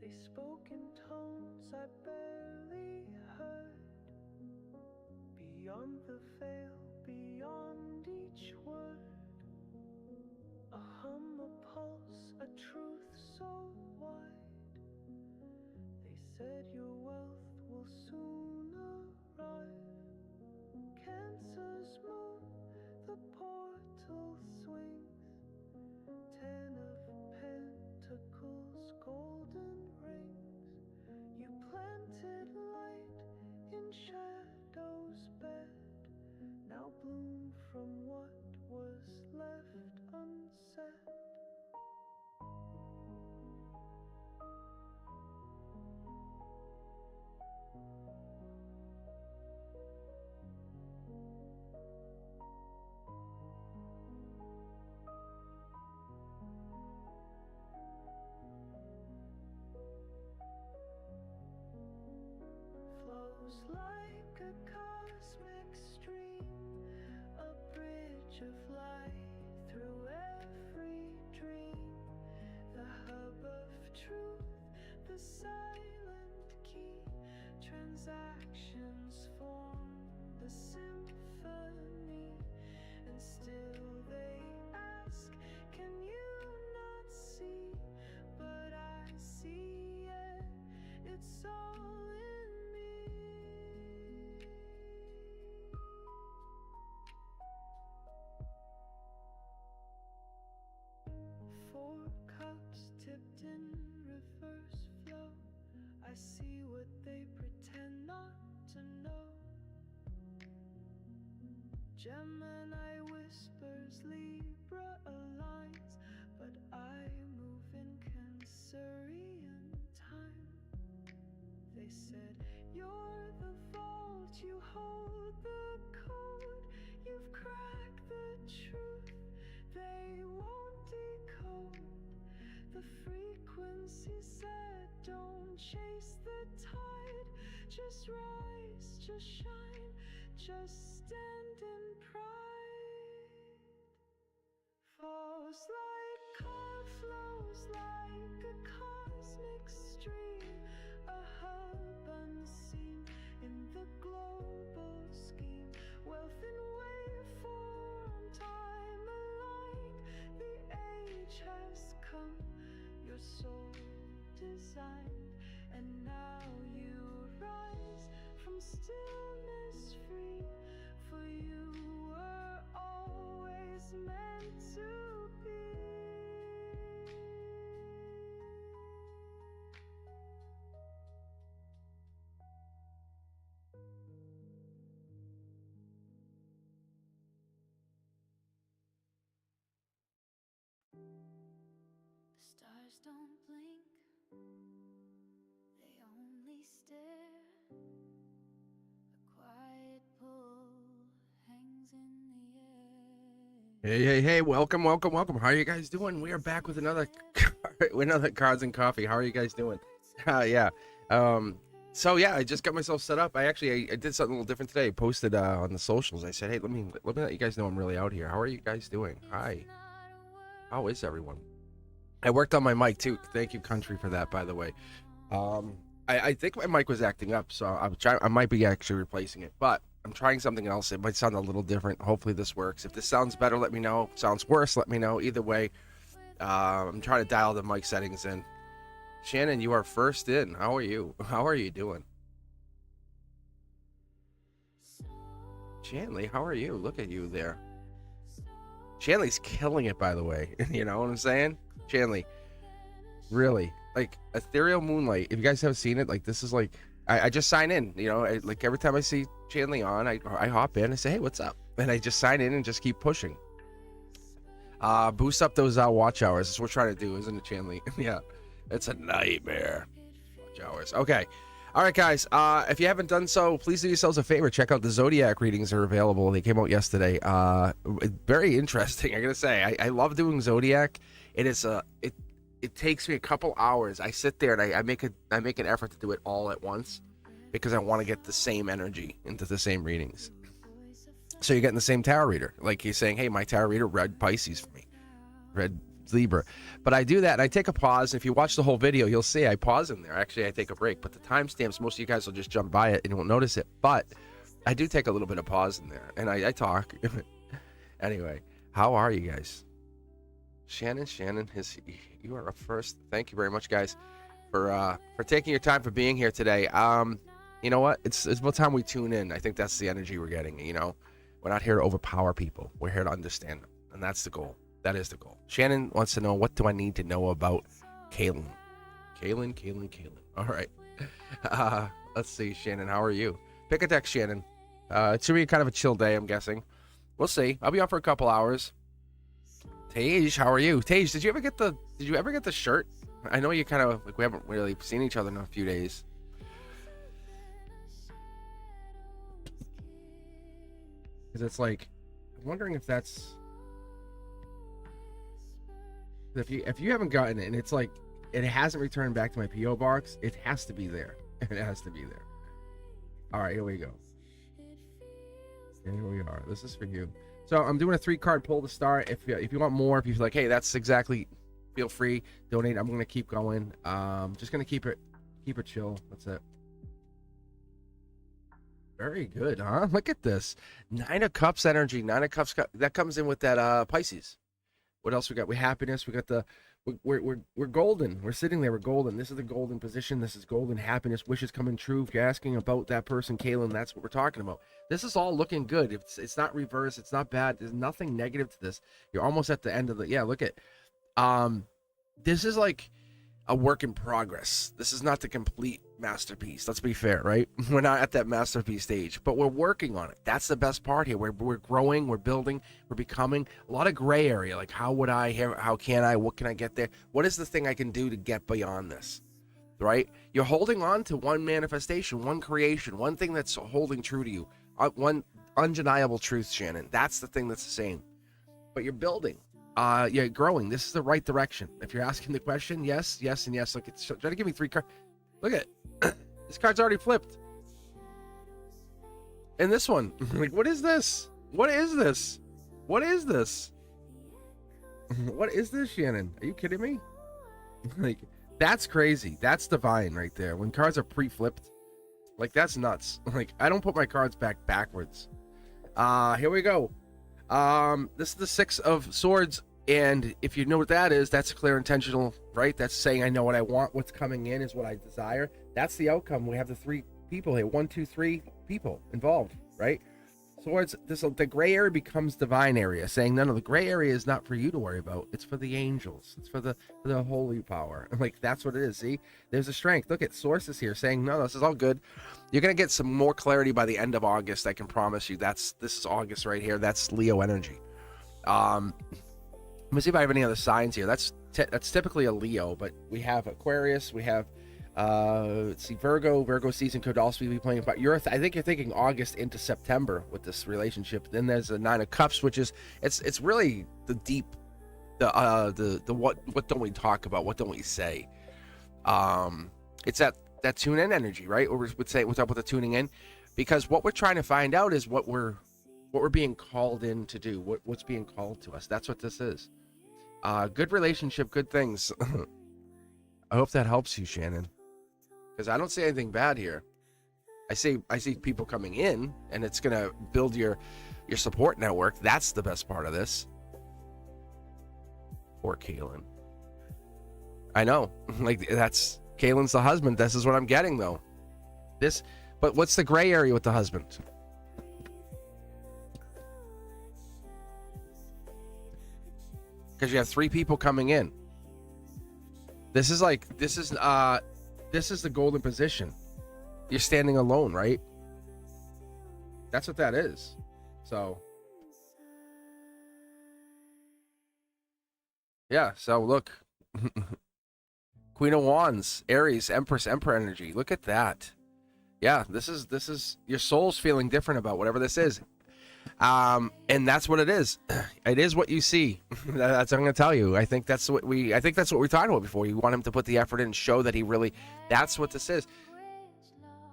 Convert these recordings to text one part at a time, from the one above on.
They spoke in tones I barely heard. Beyond the veil, beyond each word, a hum, a pulse, a truth so wide. They said your wealth will soon arrive. Cancer's moon, the portal swings. 10 of pentacles, golden rings. You planted light in shadow's bed. Now bloom from what was left unsaid. Flows like a cosmic stream, a bridge of light through every dream. The hub of truth, the silent key. Transactions form the symphony, and still they ask, can you not see? But I see it, it's all in me. Four cups tipped in reverse flow. I see what they pretend not to know. Gemini whispers, Libra aligns, but I move in Cancerian time. They said, you're the vault, you hold the code. You've cracked the truth, they won't decode. The frequency said, don't chase the tide. Just rise, just shine, just stand in pride. Falls like car, flows like a cosmic stream. A hub unseen in the global scheme. Wealth in waveform, time aligned. The age has come, your soul designed, and now you rise from stillness free. For you were always meant to be. The stars don't blink, they only stare. A quiet pull hangs in the air. Hey, welcome. How are you guys doing? We are back with another Cards and Coffee. How are you guys doing? Yeah. So yeah, I just got myself set up. I did something a little different today. I posted on the socials. I said, hey, let me let you guys know I'm really out here. How are you guys doing? Hi. How is everyone? I worked on my mic too. Thank you, Country, for that, by the way. I think my mic was acting up, so I might be actually replacing it, but I'm trying something else. It might sound a little different. Hopefully this works. If this sounds better, let me know. If it sounds worse, let me know. Either way, I'm trying to dial the mic settings in. Shannon, you are first in. How are you? How are you doing? Shanley, how are you? Look at you there. Shanley's killing it, by the way. You know what I'm saying? Shanley, really, like Ethereal Moonlight. If you guys haven't seen it, like this is like, I just sign in, you know, like every time I see Shanley on, I hop in and say, hey, what's up? And I just sign in and just keep pushing. Boost up those watch hours. That's what we're trying to do, isn't it, Shanley? Yeah, it's a nightmare. Watch hours. Okay. All right, guys. If you haven't done so, please do yourselves a favor. Check out the Zodiac readings. Are available. They came out yesterday. Very interesting. I gotta say, I love doing Zodiac. It is it takes me a couple hours. I sit there and I make an effort to do it all at once because I want to get the same energy into the same readings. So you're getting the same tarot reader. Like he's saying, hey, my tarot reader read Pisces for me, read Libra. But I do that, and I take a pause. If you watch the whole video, you'll see I pause in there. Actually, I take a break. But the timestamps, most of you guys will just jump by it and you won't notice it. But I do take a little bit of pause in there, and I talk. Anyway, how are you guys? Shannon, you are up first. Thank you very much, guys, for taking your time, for being here today. You know what? It's about time we tune in. I think that's the energy we're getting. You know, we're not here to overpower people. We're here to understand them, and that's the goal. That is the goal. Shannon wants to know, what do I need to know about Kaylin? Kaylin. All right. Let's see, Shannon. How are you? Pick a deck, Shannon. It should be kind of a chill day, I'm guessing. We'll see. I'll be on for a couple hours. Tej, how are you? Tej, did you ever get the shirt? I know you kind of, like, we haven't really seen each other in a few days. Because it's like, I'm wondering if that's, if you haven't gotten it, and it's like, it hasn't returned back to my P.O. box, it has to be there. It has to be there. All right, here we go. And here we are. This is for you. So I'm doing a 3-card pull to start. If you want more, if you feel like, hey, that's exactly, feel free, donate. I'm gonna keep going. Just gonna keep it chill. That's it. Very good, huh? Look at this. 9 of Cups energy. 9 of Cups. That comes in with that Pisces. What else we got? We happiness. We got the. We're golden. We're sitting there. We're golden. This is the golden position. This is golden happiness. Wishes coming true. If you're asking about that person, Kaylin, that's what we're talking about. This is all looking good. It's not reverse. It's not bad. There's nothing negative to this. You're almost at the end of the. Yeah, look at. This is like a work in progress. This is not the complete masterpiece. Let's be fair, right? We're not at that masterpiece stage, but we're working on it. That's the best part here. We're growing, we're building, we're becoming. A lot of gray area, like how can I, what can I get there? What is the thing I can do to get beyond this, right? You're holding on to one manifestation, one creation, one thing that's holding true to you, one undeniable truth, Shannon. That's the thing that's the same, but you're building. You're growing. This is the right direction. If you're asking the question, yes, and yes. Look, it's try to give me 3 cards. Look at it. This card's already flipped. And this one, like, what is this? What is this? What is this? What is this, Shannon? Are you kidding me? Like, that's crazy. That's divine right there. When cards are pre-flipped, like, that's nuts. Like, I don't put my cards backwards. Here we go. This is the 6 of Swords. And if you know what that is, that's clear intentional, right? That's saying I know what I want. What's coming in is what I desire. That's the outcome. We have the 3 people here. 1, 2, 3 people involved, right? Swords, the gray area becomes divine area, saying no, the gray area is not for you to worry about. It's for the angels. It's for the holy power. Like, that's what it is. See, there's a strength. Look at sources here saying no, this is all good. You're gonna get some more clarity by the end of August. I can promise you. This is August right here. That's Leo energy. Let me see if I have any other signs here. That's typically a Leo, but we have Aquarius. We have let's see, Virgo season could also be playing. But I think you're thinking August into September with this relationship. Then there's the 9 of Cups, which is it's really the deep, the what don't we talk about? What don't we say? It's that tune in energy, right? Or we would say what's up with the tuning in, because what we're trying to find out is what we're being called in to do. What's being called to us. That's what this is. Good relationship, good things. I hope that helps you, Shannon, because I don't see anything bad here. I see people coming in, and it's gonna build your support network. That's the best part of this. Or Kaylin. I know, like, that's Kaylin's the husband. This is what I'm getting though. But what's the gray area with the husband? Because you have 3 people coming in. This is the golden position. You're standing alone, right? That's what that is. So, yeah. So look, Queen of Wands, Aries, Empress, Emperor energy. Look at that. Yeah, this is your soul's feeling different about whatever this is. And that's what it is. It is what you see. That's what I'm going to tell you. I think that's what we talked about before. You want him to put the effort in and show that he really, that's what this is.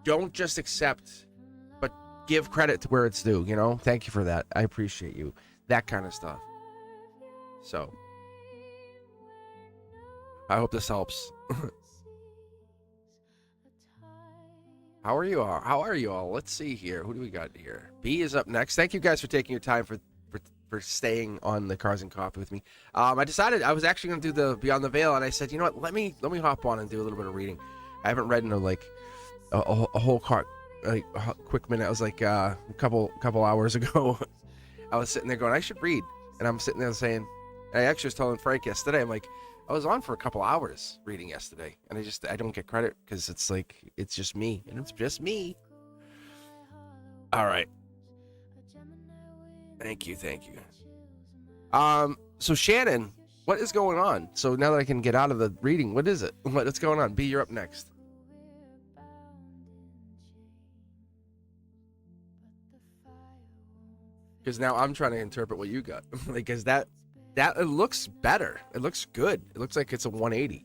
Don't just accept, but give credit to where it's due, you know? Thank you for that. I appreciate you. That kind of stuff. So, I hope this helps. How are you all? How are you all? Let's see here. Who do we got here? B is up next. Thank you guys for taking your time for staying on the Cars and Coffee with me. I decided I was actually going to do the Beyond the Veil, and I said, you know what? Let me hop on and do a little bit of reading. I haven't read in a whole quick minute. I was like a couple hours ago. I was sitting there going, I should read, and I'm sitting there saying, I actually was telling Frank yesterday, I'm like, I was on for a couple hours reading yesterday, and I don't get credit because it's like it's just me, and it's just me. All right. Thank you. So Shannon, what is going on? So now that I can get out of the reading, what is it? What's going on? B, you're up next. Because now I'm trying to interpret what you got. Like, is that it looks better. It looks good. It looks like it's a 180.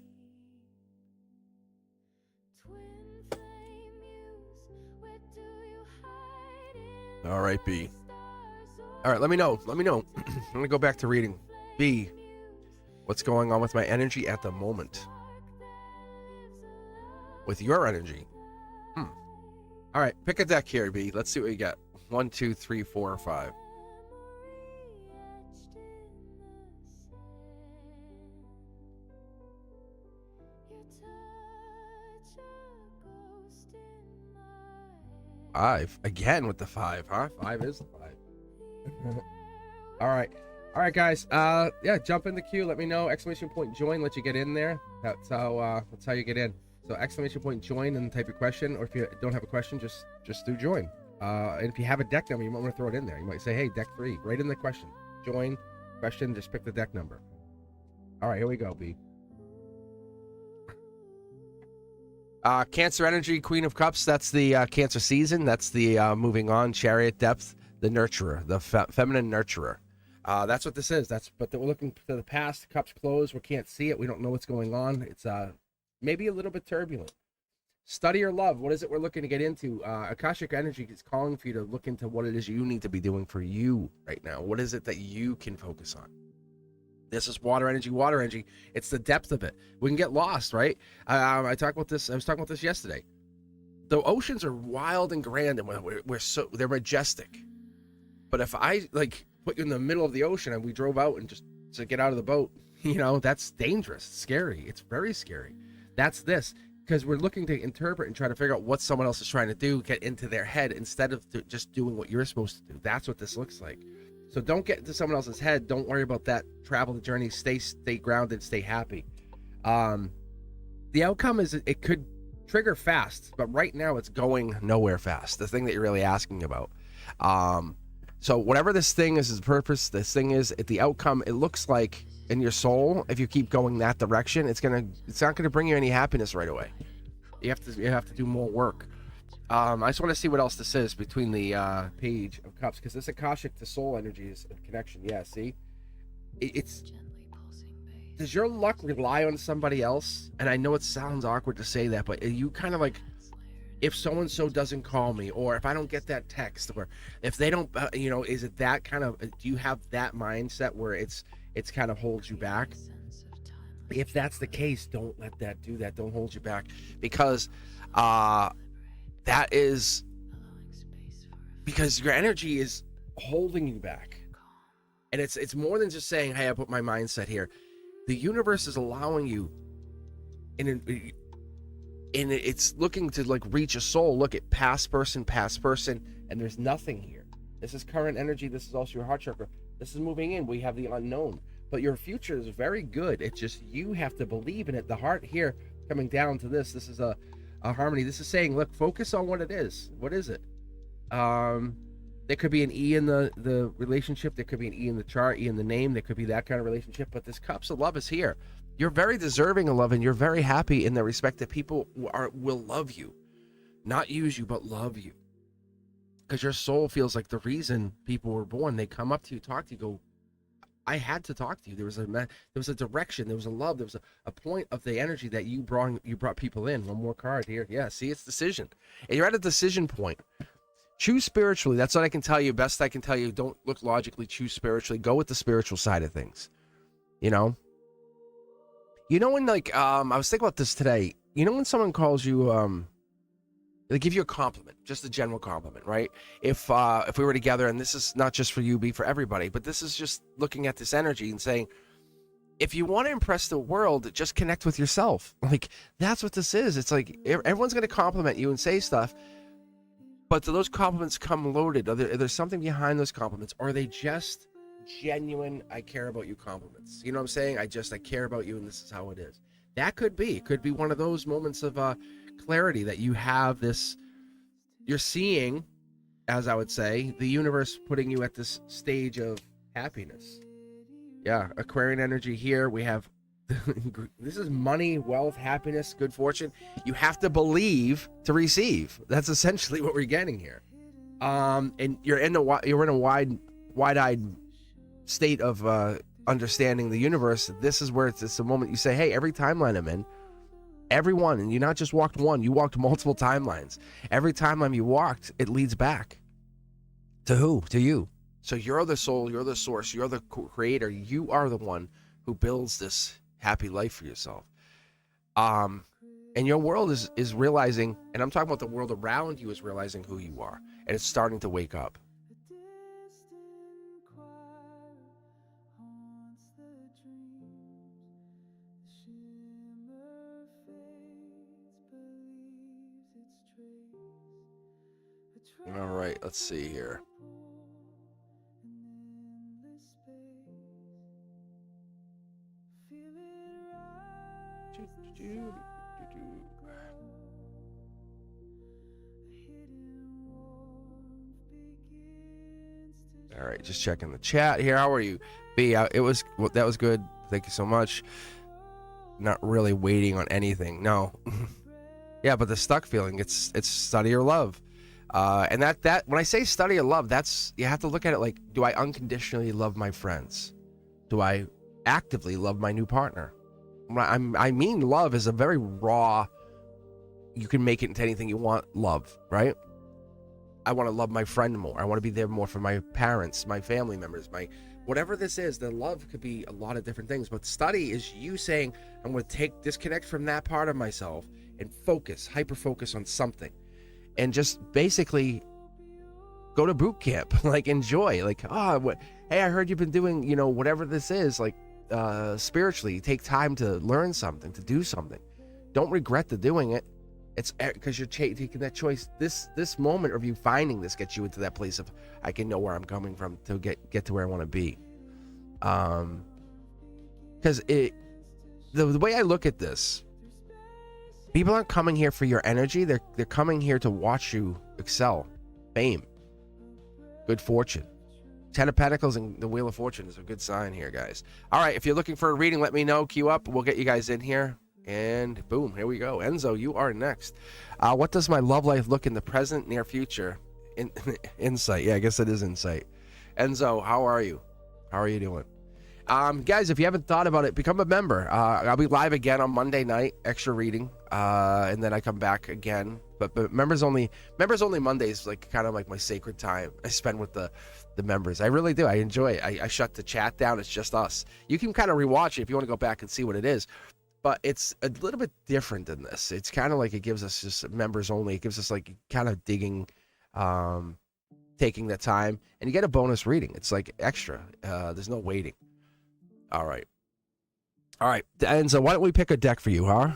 All right, B. All right, let me know. I'm going to go back to reading. B, what's going on with my energy at the moment? With your energy? All right, pick a deck here, B. Let's see what you got. 1, 2, 3, 4, or 5. Five again with the 5, huh? 5 is the 5. All right, guys. Yeah, jump in the queue. Let me know. Exclamation point join. Let you get in there. That's how you get in. So exclamation point join and type your question. Or if you don't have a question, just do join. And if you have a deck number, you might want to throw it in there. You might say, hey, deck 3, right in the question. Join question. Just pick the deck number. All right, here we go, B. Cancer energy, Queen of Cups. That's the Cancer season. That's the moving on. Chariot depth, the nurturer, the feminine nurturer. That's what this is. But we're looking to the past. Cups closed. We can't see it. We don't know what's going on. It's maybe a little bit turbulent. Study or love. What is it we're looking to get into? Akashic energy is calling for you to look into what it is you need to be doing for you right now. What is it that you can focus on? This is water energy. It's the depth of it. We can get lost, right? I was talking about this yesterday. The oceans are wild and grand, and they're majestic. But if I put you in the middle of the ocean and we drove out and just to get out of the boat, that's dangerous, scary. It's very scary. That's this, because we're looking to interpret and try to figure out what someone else is trying to do, get into their head instead of just doing what you're supposed to do. That's what this looks like. So don't get into someone else's head. Don't worry about that. Travel the journey. Stay grounded. Stay happy. The outcome is it could trigger fast, but right now it's going nowhere fast. The thing that you're really asking about. So whatever this thing is, the purpose. This thing is at the outcome. It looks like in your soul, if you keep going that direction, it's not gonna bring you any happiness right away. You have to do more work. I just want to see what else this is between the Page of Cups, because this Akashic to soul energy is a connection. Yeah, see? It's does your luck rely on somebody else? And I know it sounds awkward to say that, but you kind of like, if so-and-so doesn't call me, or if I don't get that text, or if they don't, is it that kind of, do you have that mindset where it's kind of holds you back? If that's the case, don't let that do that. Don't hold you back, because that is because your energy is holding you back. And it's more than just saying, hey, I put my mindset here. The universe is allowing you, and it's looking to reach a soul. Look at past person, and there's nothing here. This is current energy. This is also your heart chakra. This is moving in. We have the unknown, but your future is very good. It's just you have to believe in it. The heart here coming down to this is a harmony. This is saying, look, focus on what it is. What is it? There could be an E in the relationship. There could be an E in the chart, E in the name. There could be that kind of relationship. But this cups of love is here. You're very deserving of love, and you're very happy in the respect that people will love you, not use you, but love you. Because your soul feels like the reason people were born. They come up to you, talk to you, go, I had to talk to you. There was a direction, there was a love, there was a point of the energy that you brought people in. One more card here. Yeah, see, it's decision. And you're at a decision point. Choose spiritually. That's what I can tell you. Best I can tell you. Don't look logically. Choose spiritually. Go with the spiritual side of things. You You know when like I was thinking about this today. You know when someone calls you they give you a compliment, just a general compliment, right? If we were together, and this is not just for you, be for everybody, but this is just looking at this energy and saying, if you want to impress the world, just connect with yourself. Like that's what this is. It's like everyone's going to compliment you and say stuff, but do those compliments come loaded? Are there something behind those compliments, or are they just genuine? I care about you compliments. You know what I'm saying? I care about you, and this is how it is. That could be. It could be one of those moments of clarity that you have. This you're seeing, as I would say, the universe putting you at this stage of happiness. Yeah, Aquarian energy here. We have this is money, wealth, happiness, good fortune. You have to believe to receive. That's essentially what we're getting here. And you're in a wide-eyed state of understanding the universe. This is where it's the moment you say, hey, every timeline I'm in, everyone, and you not just walked one, you walked multiple timelines. Every timeline you walked, it leads back to who? To you. So you're the soul, you're the source, you're the creator. You are the one who builds this happy life for yourself. And your world is realizing, and I'm talking about the world around you is realizing who you are, and it's starting to wake up. All right, let's see here. All right, just checking the chat here. How are you, B? That was good. Thank you so much. Not really waiting on anything. No. Yeah, but the stuck feeling, it's study or love. And that when I say study or love, that's, you have to look at it like, do I unconditionally love my friends? Do I actively love my new partner? I mean, love is a very raw, you can make it into anything you want, love, right? I want to love my friend more. I want to be there more for my parents, my family members, my whatever this is. The love could be a lot of different things, but study is you saying, I'm going to disconnect from that part of myself and hyper focus on something, and just basically go to boot camp, like enjoy, like, hey, I heard you've been doing, whatever this is, like spiritually, take time to learn something, to do something. Don't regret the doing it. It's because you're taking that choice. This moment of you finding this gets you into that place of, I can know where I'm coming from to get to where I want to be. Because the way I look at this, people aren't coming here for your energy. They're coming here to watch you excel. Fame, good fortune. 10 of Pentacles and the Wheel of Fortune is a good sign here, guys. All right, if you're looking for a reading, let me know. Queue up. We'll get you guys in here. And boom, here we go. Enzo, you are next. What does my love life look in the present, near future? Insight. Yeah, I guess it is insight. Enzo, how are you? How are you doing? Guys, if you haven't thought about it, become a member. I'll be live again on Monday night, extra reading. And then I come back again. But members only Mondays, like kind of like my sacred time I spend with the members. I really do. I enjoy it. I shut the chat down. It's just us. You can kind of rewatch it if you want to go back and see what it is. But it's a little bit different than this. It's kind of like it gives us just members only. It gives us like kind of digging, taking the time, and you get a bonus reading. It's like extra. There's no waiting. All right. And so why don't we pick a deck for you, huh?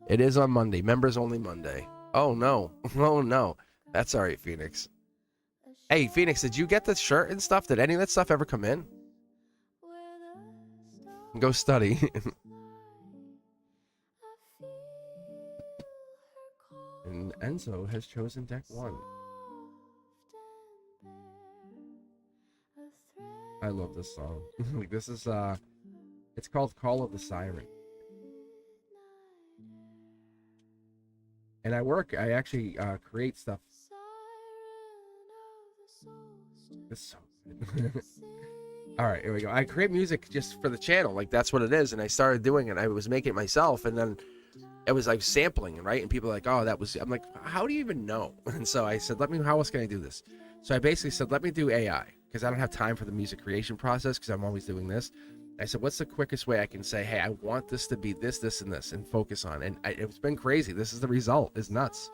It is on Monday. Members only Monday. Oh, no. Oh, no. That's all right, Phoenix. Hey, Phoenix, did you get the shirt and stuff? Did any of that stuff ever come in? Go study. And Enzo has chosen deck 1. I love this song. This is it's called Call of the Siren. And I actually create stuff. This is so good. All right, here we go. I create music just for the channel, like that's what it is. And I started doing it. I was making it myself, and then it was like sampling, right? And people are like, "Oh, that was." I'm like, "How do you even know?" And so I said, how else can I do this?" So I basically said, "Let me do AI," because I don't have time for the music creation process because I'm always doing this. I said, what's the quickest way I can say, hey, I want this to be this, this, and this, and focus on. And it's been crazy. This is the result. It's nuts.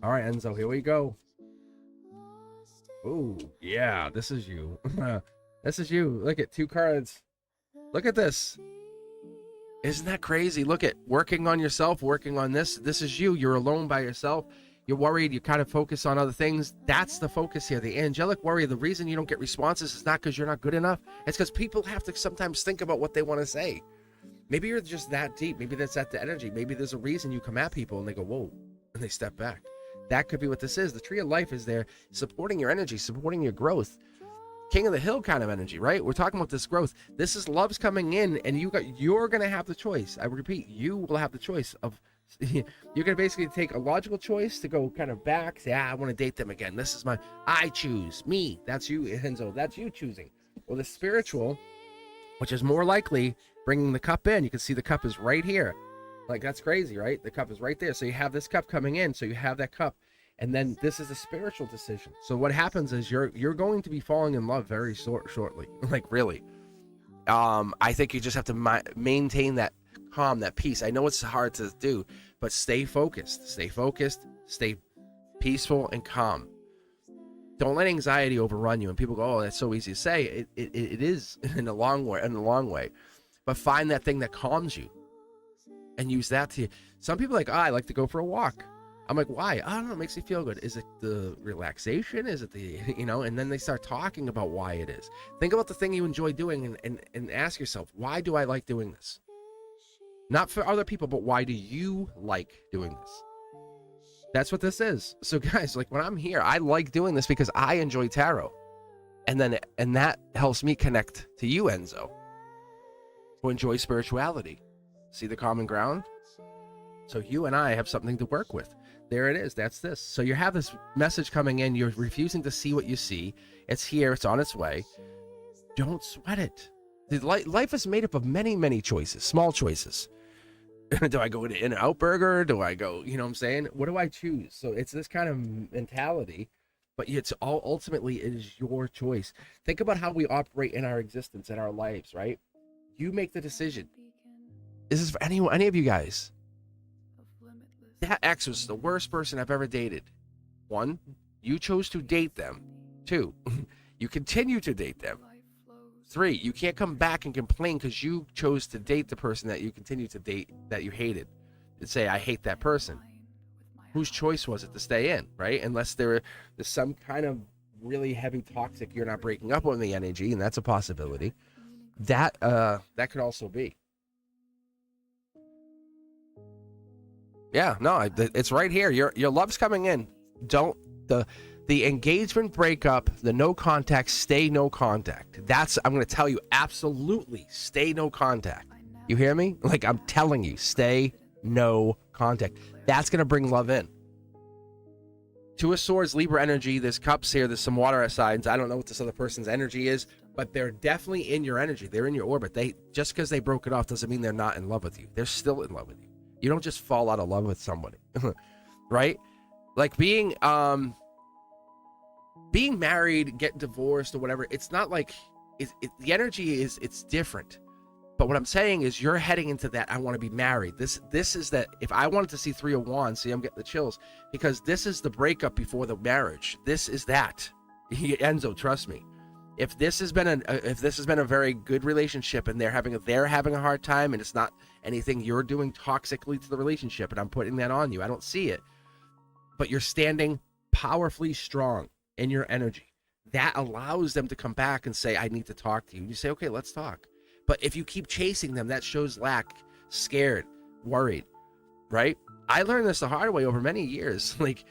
All right, Enzo, here we go. Ooh, yeah, this is you. This is you. Look at 2 cards. Look at this. Isn't that crazy? Look at working on yourself, working on this. This is you. You're alone by yourself. You're worried. You kind of focus on other things. That's the focus here. The angelic warrior, the reason you don't get responses is not because you're not good enough. It's because people have to sometimes think about what they want to say. Maybe you're just that deep. Maybe that's at the energy. Maybe there's a reason you come at people and they go, whoa, and they step back. That could be what this is. The tree of life is there supporting your energy, supporting your growth. King of the hill kind of energy, right? We're talking about this growth. This is love's coming in, and you're going to have the choice. I repeat, you will have the choice of, you're going to basically take a logical choice to go kind of back, say, I want to date them again. This is I choose, me. That's you, Enzo. That's you choosing. Well, the spiritual, which is more likely bringing the cup in. You can see the cup is right here. Like, that's crazy, right? The cup is right there. So you have this cup coming in. So you have that cup. And then this is a spiritual decision. So what happens is you're going to be falling in love very shortly. Like, really. I think you just have to maintain that calm, that peace. I know it's hard to do, but stay focused. Stay focused. Stay peaceful and calm. Don't let anxiety overrun you. And people go, oh, that's so easy to say. It is in a long way. But find that thing that calms you and use that to. Some people are like, I like to go for a walk. I'm like, why? I don't know. It makes me feel good. Is it the relaxation? Is it the, and then they start talking about why it is. Think about the thing you enjoy doing and ask yourself, why do I like doing this? Not for other people, but why do you like doing this? That's what this is. So guys, like when I'm here, I like doing this because I enjoy tarot. And that helps me connect to you, Enzo, who enjoy spirituality. See the common ground? So you and I have something to work with. There it is. That's this. So you have this message coming in. You're refusing to see what you see. It's here. It's on its way. Don't sweat it. Life is made up of many, many choices, small choices. Do I go to In-N-Out Burger? Do I go, what I'm saying? What do I choose? So it's this kind of mentality, but it's all ultimately it is your choice. Think about how we operate in our existence, in our lives, right? You make the decision. This is for any of you guys. That ex was the worst person I've ever dated. 1, you chose to date them. 2, you continue to date them. 3, you can't come back and complain because you chose to date the person that you continue to date that you hated and say, I hate that person. Whose choice was it to stay in, right? Unless there's some kind of really heavy toxic, you're not breaking up on the energy, and that's a possibility. That could also be. Yeah, no, it's right here. Your love's coming in. Don't the engagement breakup, the no contact, stay no contact. I'm going to tell you, absolutely, stay no contact. You hear me? Like I'm telling you, stay no contact. That's going to bring love in. 2 of Swords, Libra energy. There's cups here. There's some water signs. I don't know what this other person's energy is, but they're definitely in your energy. They're in your orbit. Just because they broke it off doesn't mean they're not in love with you. They're still in love with you. You don't just fall out of love with somebody, right? Like being married, get divorced or whatever. It's not like the energy it's different. But what I'm saying is you're heading into that. I want to be married. This is that. If I wanted to see 3 of Wands, see, I'm getting the chills because this is the breakup before the marriage. This is that. Enzo, trust me. If this has been a very good relationship and they're having a hard time and it's not anything you're doing toxically to the relationship, and I'm putting that on you, I don't see it, but you're standing powerfully strong in your energy, that allows them to come back and say, I need to talk to you. You say, okay, let's talk. But if you keep chasing them, that shows lack, scared, worried, right? I learned this the hard way over many years. Like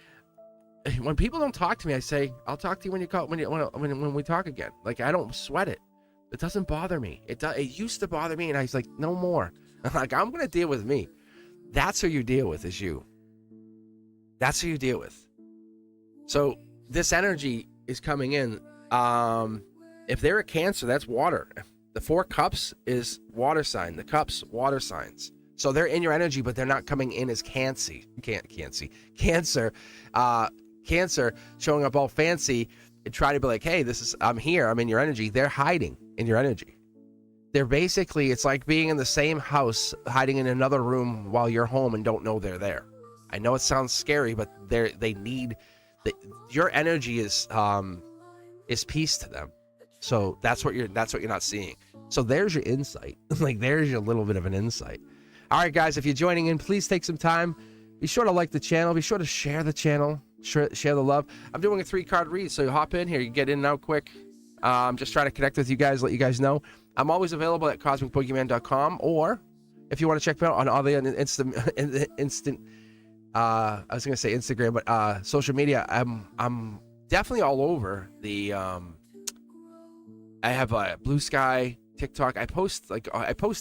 when people don't talk to me, I say, I'll talk to you when we talk again. Like I don't sweat it. It doesn't bother me. It used to bother me, and I was like, no more. I'm like, I'm gonna deal with me. That's who you deal with, is you. That's who you deal with. So this energy is coming in. If they're a Cancer, that's water. The 4 cups is water sign. The cups, water signs. So they're in your energy, but they're not coming in as Cancer. Cancer showing up all fancy and trying to be like, hey, I'm here. I'm in your energy. They're hiding in your energy. They're basically, it's like being in the same house, hiding in another room while you're home and don't know they're there. I know it sounds scary, but they need your energy is peace to them. So that's what you're not seeing. So there's your insight. Like there's your little bit of an insight. All right, guys, if you're joining in, please take some time. Be sure to like the channel. Be sure to share the channel. Share the love. I'm doing a 3-card read, so you hop in here. You get in and out quick. I'm just trying to connect with you guys, let you guys know. I'm always available at cosmicboogeyman.com, or if you want to check me out on all the instant I was gonna say Instagram, but social media. I'm definitely all over the. I have a Blue Sky, TikTok. I post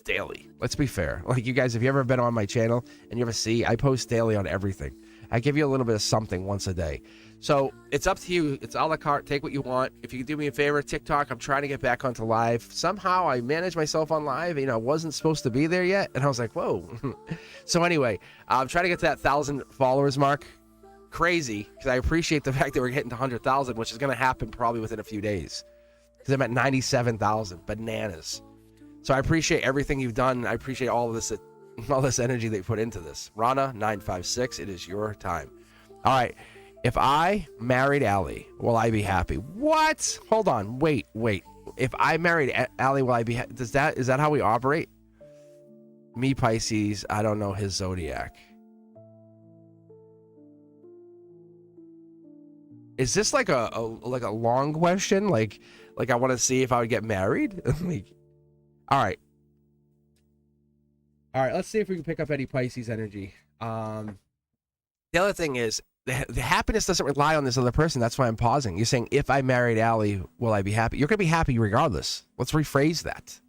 daily. Let's be fair. Like you guys, if you ever been on my channel and you ever see, I post daily on everything. I give you a little bit of something once a day. So it's up to you. It's a la carte. Take what you want. If you can do me a favor, TikTok, I'm trying to get back onto live. Somehow I managed myself on live. I wasn't supposed to be there yet. And I was like, whoa. So anyway, I'm trying to get to that 1,000 followers mark. Crazy, because I appreciate the fact that we're getting to 100,000, which is going to happen probably within a few days. Because I'm at 97,000. Bananas. So I appreciate everything you've done. I appreciate all this energy that you put into this. Rana 956, it is your time. All right. If I married Allie, will I be happy? What? Hold on. Wait. If I married Allie, will I be happy? Is that how we operate? Me, Pisces, I don't know his zodiac. Is this like a long question? Like I want to see if I would get married? All right, let's see if we can pick up any Pisces energy. The other thing is, the happiness doesn't rely on this other person. That's why I'm pausing. You're saying, if I married Allie, will I be happy? You're going to be happy regardless. Let's rephrase that.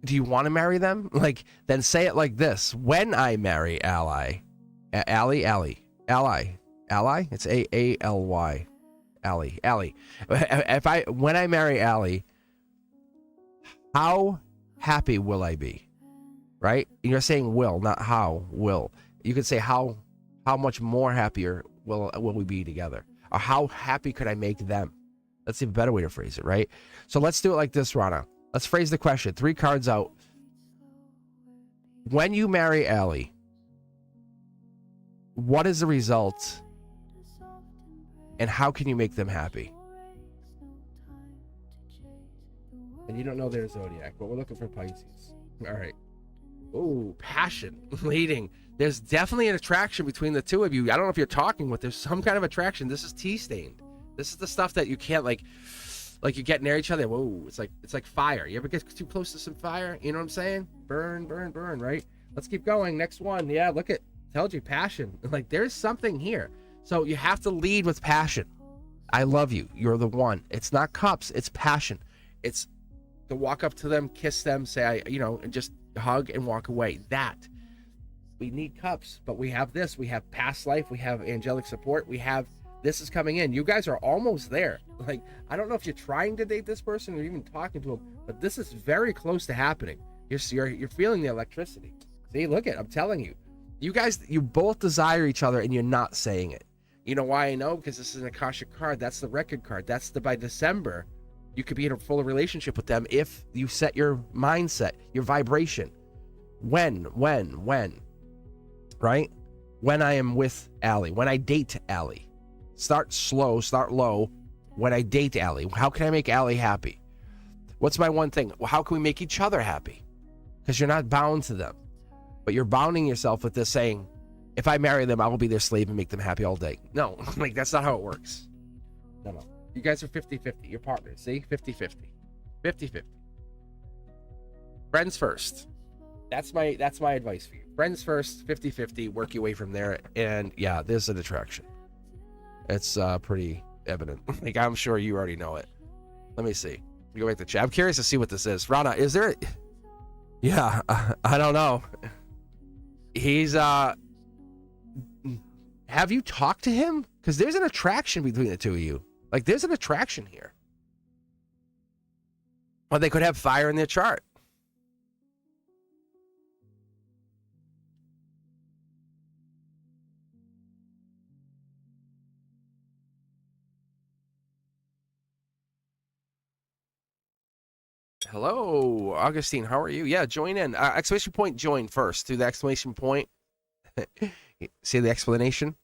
Do you want to marry them? Then say it like this. When I marry Allie. It's A-A-L-Y. Allie. When I marry Allie, how happy will I be? Right? And you're saying will, not how. Will. You could say how much more happier will we be together? Or how happy could I make them? That's a better way to phrase it, right? So let's do it like this, Rana. Let's phrase the question. 3 cards out. When you marry Allie, what is the result? And how can you make them happy? And you don't know their zodiac, but we're looking for Pisces. All right. Oh, passion leading. There's definitely an attraction between the two of you. I don't know if you're talking, but there's some kind of attraction. This is tea stained. This is the stuff that you can't like you get near each other. Whoa, it's like fire. You ever get too close to some fire? You know what I'm saying? Burn, right? Let's keep going. Next one. Yeah, look at, told you, passion. Like there's something here. So you have to lead with passion. I love you. You're the one. It's not cups. It's passion. It's to walk up to them, kiss them, say, and just hug and walk away. That we need cups, but we have this. We have past life. We have angelic support. We have this is coming in. You guys are almost there. Like, I don't know if you're trying to date this person or even talking to him, but this is very close to happening. You're feeling the electricity. See, look at, I'm telling you. You guys, you both desire each other and you're not saying it. You know why I know? Because this is an Akashic card. That's the record card. That's by December, you could be in a full relationship with them if you set your mindset, your vibration. When, right? When I am with Allie, when I date Allie. Start slow, start low. When I date Allie, how can I make Allie happy? What's my one thing? Well, how can we make each other happy? Because you're not bound to them. But you're bounding yourself with this saying, if I marry them, I will be their slave and make them happy all day. No, like that's not how it works. No. You guys are 50-50. Your partners, see? 50-50. 50-50. Friends first. That's my advice for you. Friends first, 50-50, work your way from there. And yeah, there's an attraction. It's pretty evident. Like, I'm sure you already know it. Let me see. Go back to chat. I'm curious to see what this is. Rana, is there... Yeah, I don't know. He's... Have you talked to him? Because there's an attraction between the two of you. Like, there's an attraction here. Or they could have fire in their chart. Hello, Augustine. How are you? Yeah, join in. Exclamation point, join first. Do the exclamation point. See the explanation?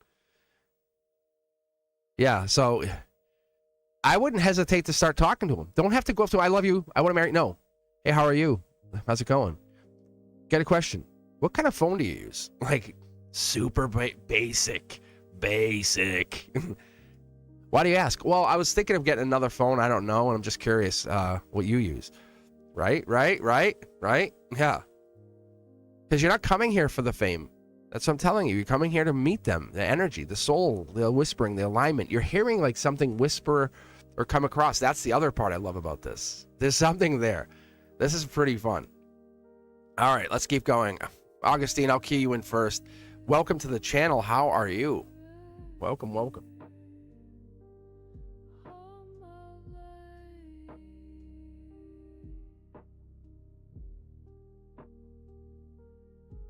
Yeah, so I wouldn't hesitate to start talking to him. Don't have to go up to, I love you, I want to marry. No. Hey, how are you? How's it going? Got a question. What kind of phone do you use? Like, super basic. Why do you ask? Well, I was thinking of getting another phone. I don't know, and I'm just curious what you use. Right? Yeah. Because you're not coming here for the fame. That's what I'm telling you. You're coming here to meet them, the energy, the soul, the whispering, the alignment. You're hearing like something whisper or come across. That's the other part I love about this. There's something there. This is pretty fun. All right, let's keep going. Augustine, I'll key you in first. Welcome to the channel. How are you? Welcome.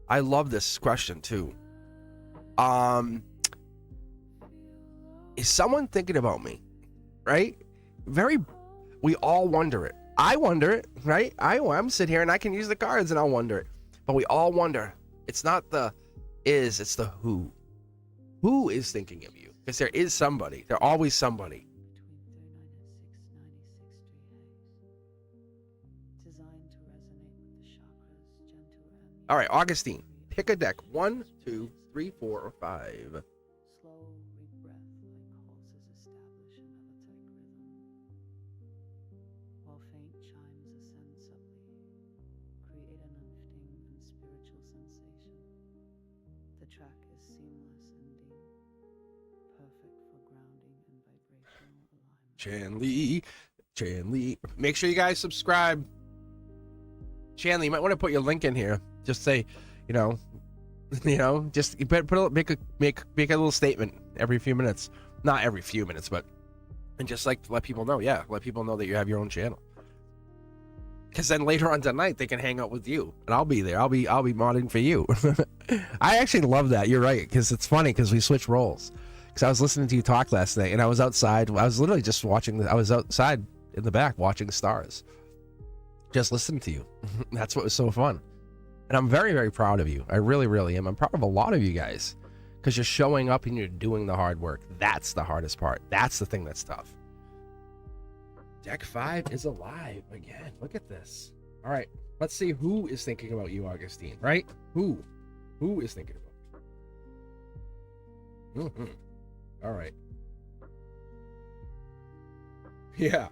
I love this question too. Is someone thinking about me? Right? We all wonder it. I wonder it, right? I'm sitting here and I can use the cards and I'll wonder it. But we all wonder. It's not the is, it's the who. Who is thinking of you? Because there is somebody. There's always somebody. All right, Augustine, pick a deck. 1, 2, 3, 4, or 5. Slow breath like horses establish another tight rhythm, while faint chimes ascend subtly, create an uplifting and spiritual sensation. The track is seamless and deep, perfect for grounding and vibrational alignment. Chan Lee. Make sure you guys subscribe. Chan Lee, you might want to put your link in here. Just say, just make a little statement every few minutes. Not every few minutes, but and just like to let people know. Yeah, let people know that you have your own channel. Because then later on tonight they can hang out with you, and I'll be there. I'll be modding for you. I actually love that. You're right, because it's funny because we switch roles. Because I was listening to you talk last night, and I was outside. I was literally just watching. I was outside in the back watching the stars, just listening to you. That's what was so fun. And I'm very, very proud of you. I really, really am. I'm proud of a lot of you guys because you're showing up and you're doing the hard work. That's the hardest part. That's the thing that's tough. Deck 5 is alive again. Look at this. All right. Let's see who is thinking about you, Augustine, right? Who is thinking about you? All right. Yeah.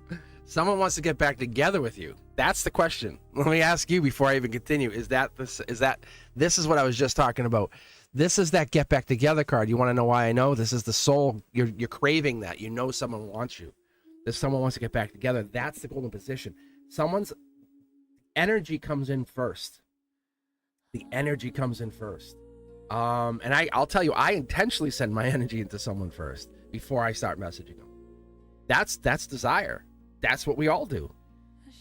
Someone wants to get back together with you. That's the question. Let me ask you before I even continue. This is what I was just talking about. This is that get back together card. You want to know why I know? This is the soul. You're craving that. You know someone wants you. If someone wants to get back together, that's the golden position. Someone's energy comes in first. The energy comes in first. And I'll tell you, I intentionally send my energy into someone first before I start messaging them. That's desire. That's what we all do.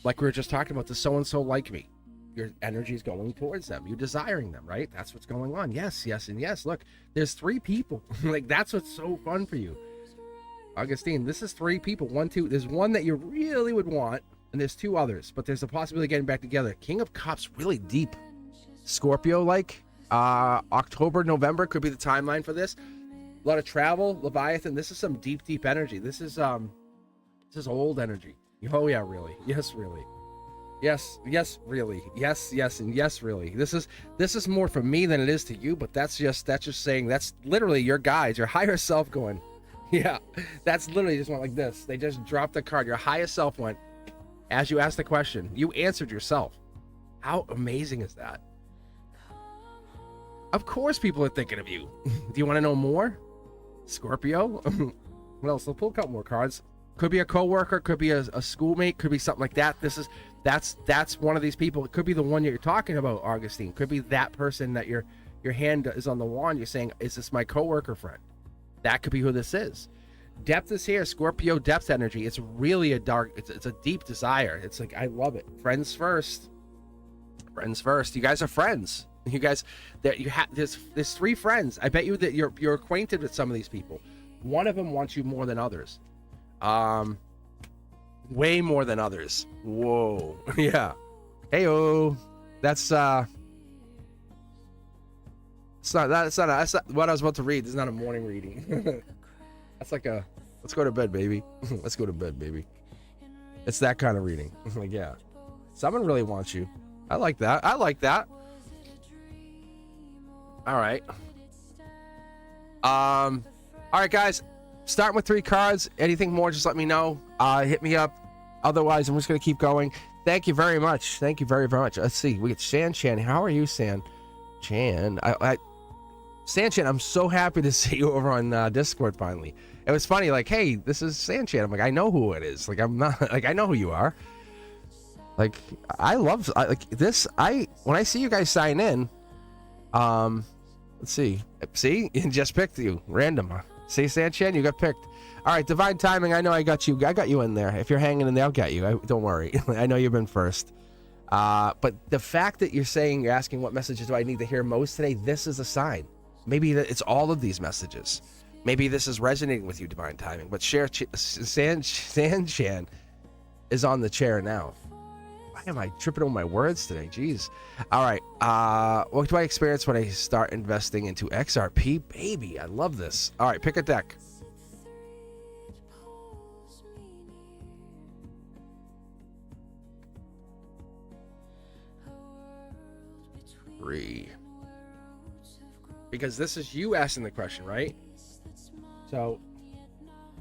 Like we were just talking about, the so-and-so like me. Your energy is going towards them. You're desiring them, right? That's what's going on. Yes, and yes. Look, there's 3 people. Like, that's what's so fun for you. Augustine, this is 3 people. 1, 2. There's one that you really would want, and there's 2 others. But there's a possibility of getting back together. King of Cups, really deep. Scorpio-like. October, November could be the timeline for this. A lot of travel. Leviathan, this is some deep, deep energy. This is old energy. Oh yeah, really. Yes, really. Yes, really. Yes, and yes, really. This is more for me than it is to you, but that's just saying that's literally your guides, your higher self going. Yeah, that's literally just went like this. They just dropped the card. Your highest self went, as you asked the question, you answered yourself. How amazing is that? Of course people are thinking of you. Do you want to know more? Scorpio? What else? We'll pull a couple more cards. Could be a coworker, could be a schoolmate, could be something like that. That's one of these people. It could be the one you're talking about, Augustine. Could be that person that your hand is on the wand. You're saying, is this my coworker friend? That could be who this is. Depth is here. Scorpio depth energy. It's really it's a deep desire. It's like, I love it. Friends first. Friends first. You guys are friends. You guys, there's 3 friends. I bet you that you're acquainted with some of these people. One of them wants you more than others. Way more than others. Whoa. Yeah. Heyo. That's that's not what I was about to read. This is not a morning reading. That's like a let's go to bed, baby. Let's go to bed, baby. It's that kind of reading. Like, yeah. Someone really wants you. I like that. I like that. All right. All right, guys. Starting with 3 cards. Anything more, just let me know. Hit me up. Otherwise, I'm just going to keep going. Thank you very much. Thank you very, very much. Let's see. We get San Chan. How are you, San Chan? San Chan, I'm so happy to see you over on Discord finally. It was funny, like, hey, this is San Chan. I'm like, I know who it is. Like, I'm not, like, I know who you are. Like, I love, like, this, when I see you guys sign in, let's see. See? It just picked you. Random. See, San Chan, you got picked. All right, divine timing. I know I got you in there. If you're hanging in there, I'll get you. Don't worry. I know you've been first. But the fact that you're asking what messages do I need to hear most today, this is a sign. Maybe it's all of these messages. Maybe this is resonating with you, divine timing. But San Chan is on the chair now. Why am I tripping over my words today? Jeez. All right. What do I experience when I start investing into XRP? Baby, I love this. All right, pick a deck. Three. Because this is you asking the question, right? So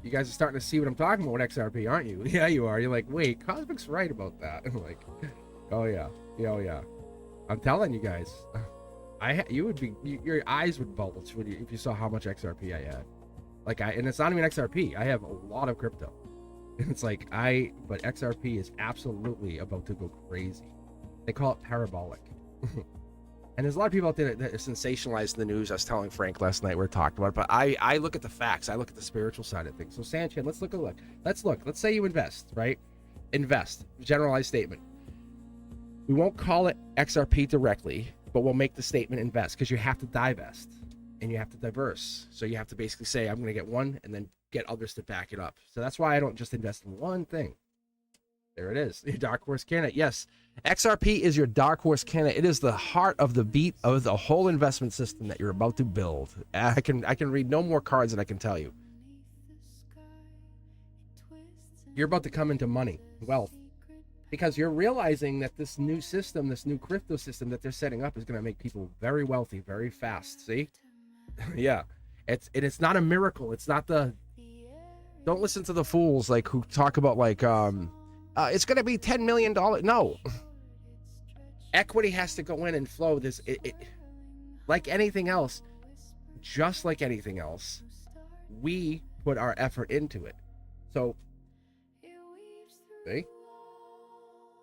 you guys are starting to see what I'm talking about with XRP, aren't you? Yeah, you are. You're like, wait, Cosmic's right about that. I'm like, oh yeah, I'm telling you guys, your eyes would bulge if you saw how much XRP I had. Like, and it's not even XRP. I have a lot of crypto. And it's like but XRP is absolutely about to go crazy. They call it parabolic. And there's a lot of people out there that sensationalize the news. I was telling Frank last night, we were talking about it, but I look at the facts. I look at the spiritual side of things. So Sanchez, let's look. Let's say you invest, right? Invest. Generalized statement. We won't call it XRP directly, but we'll make the statement invest, because you have to divest and you have to diverse. So you have to basically say, I'm going to get one and then get others to back it up. So that's why I don't just invest in one thing. There it is. Your dark horse candidate. Yes. XRP is your dark horse candidate. It is the heart of the beat of the whole investment system that you're about to build. I can read no more cards than I can tell you. You're about to come into money, wealth, because you're realizing that this new system, this new crypto system that they're setting up is going to make people very wealthy, very fast. See? Yeah. It's not a miracle. It's not don't listen to the fools like who talk about like, it's going to be $10 million. No. Equity has to go in and flow. Like anything else, just like anything else, we put our effort into it. So, see?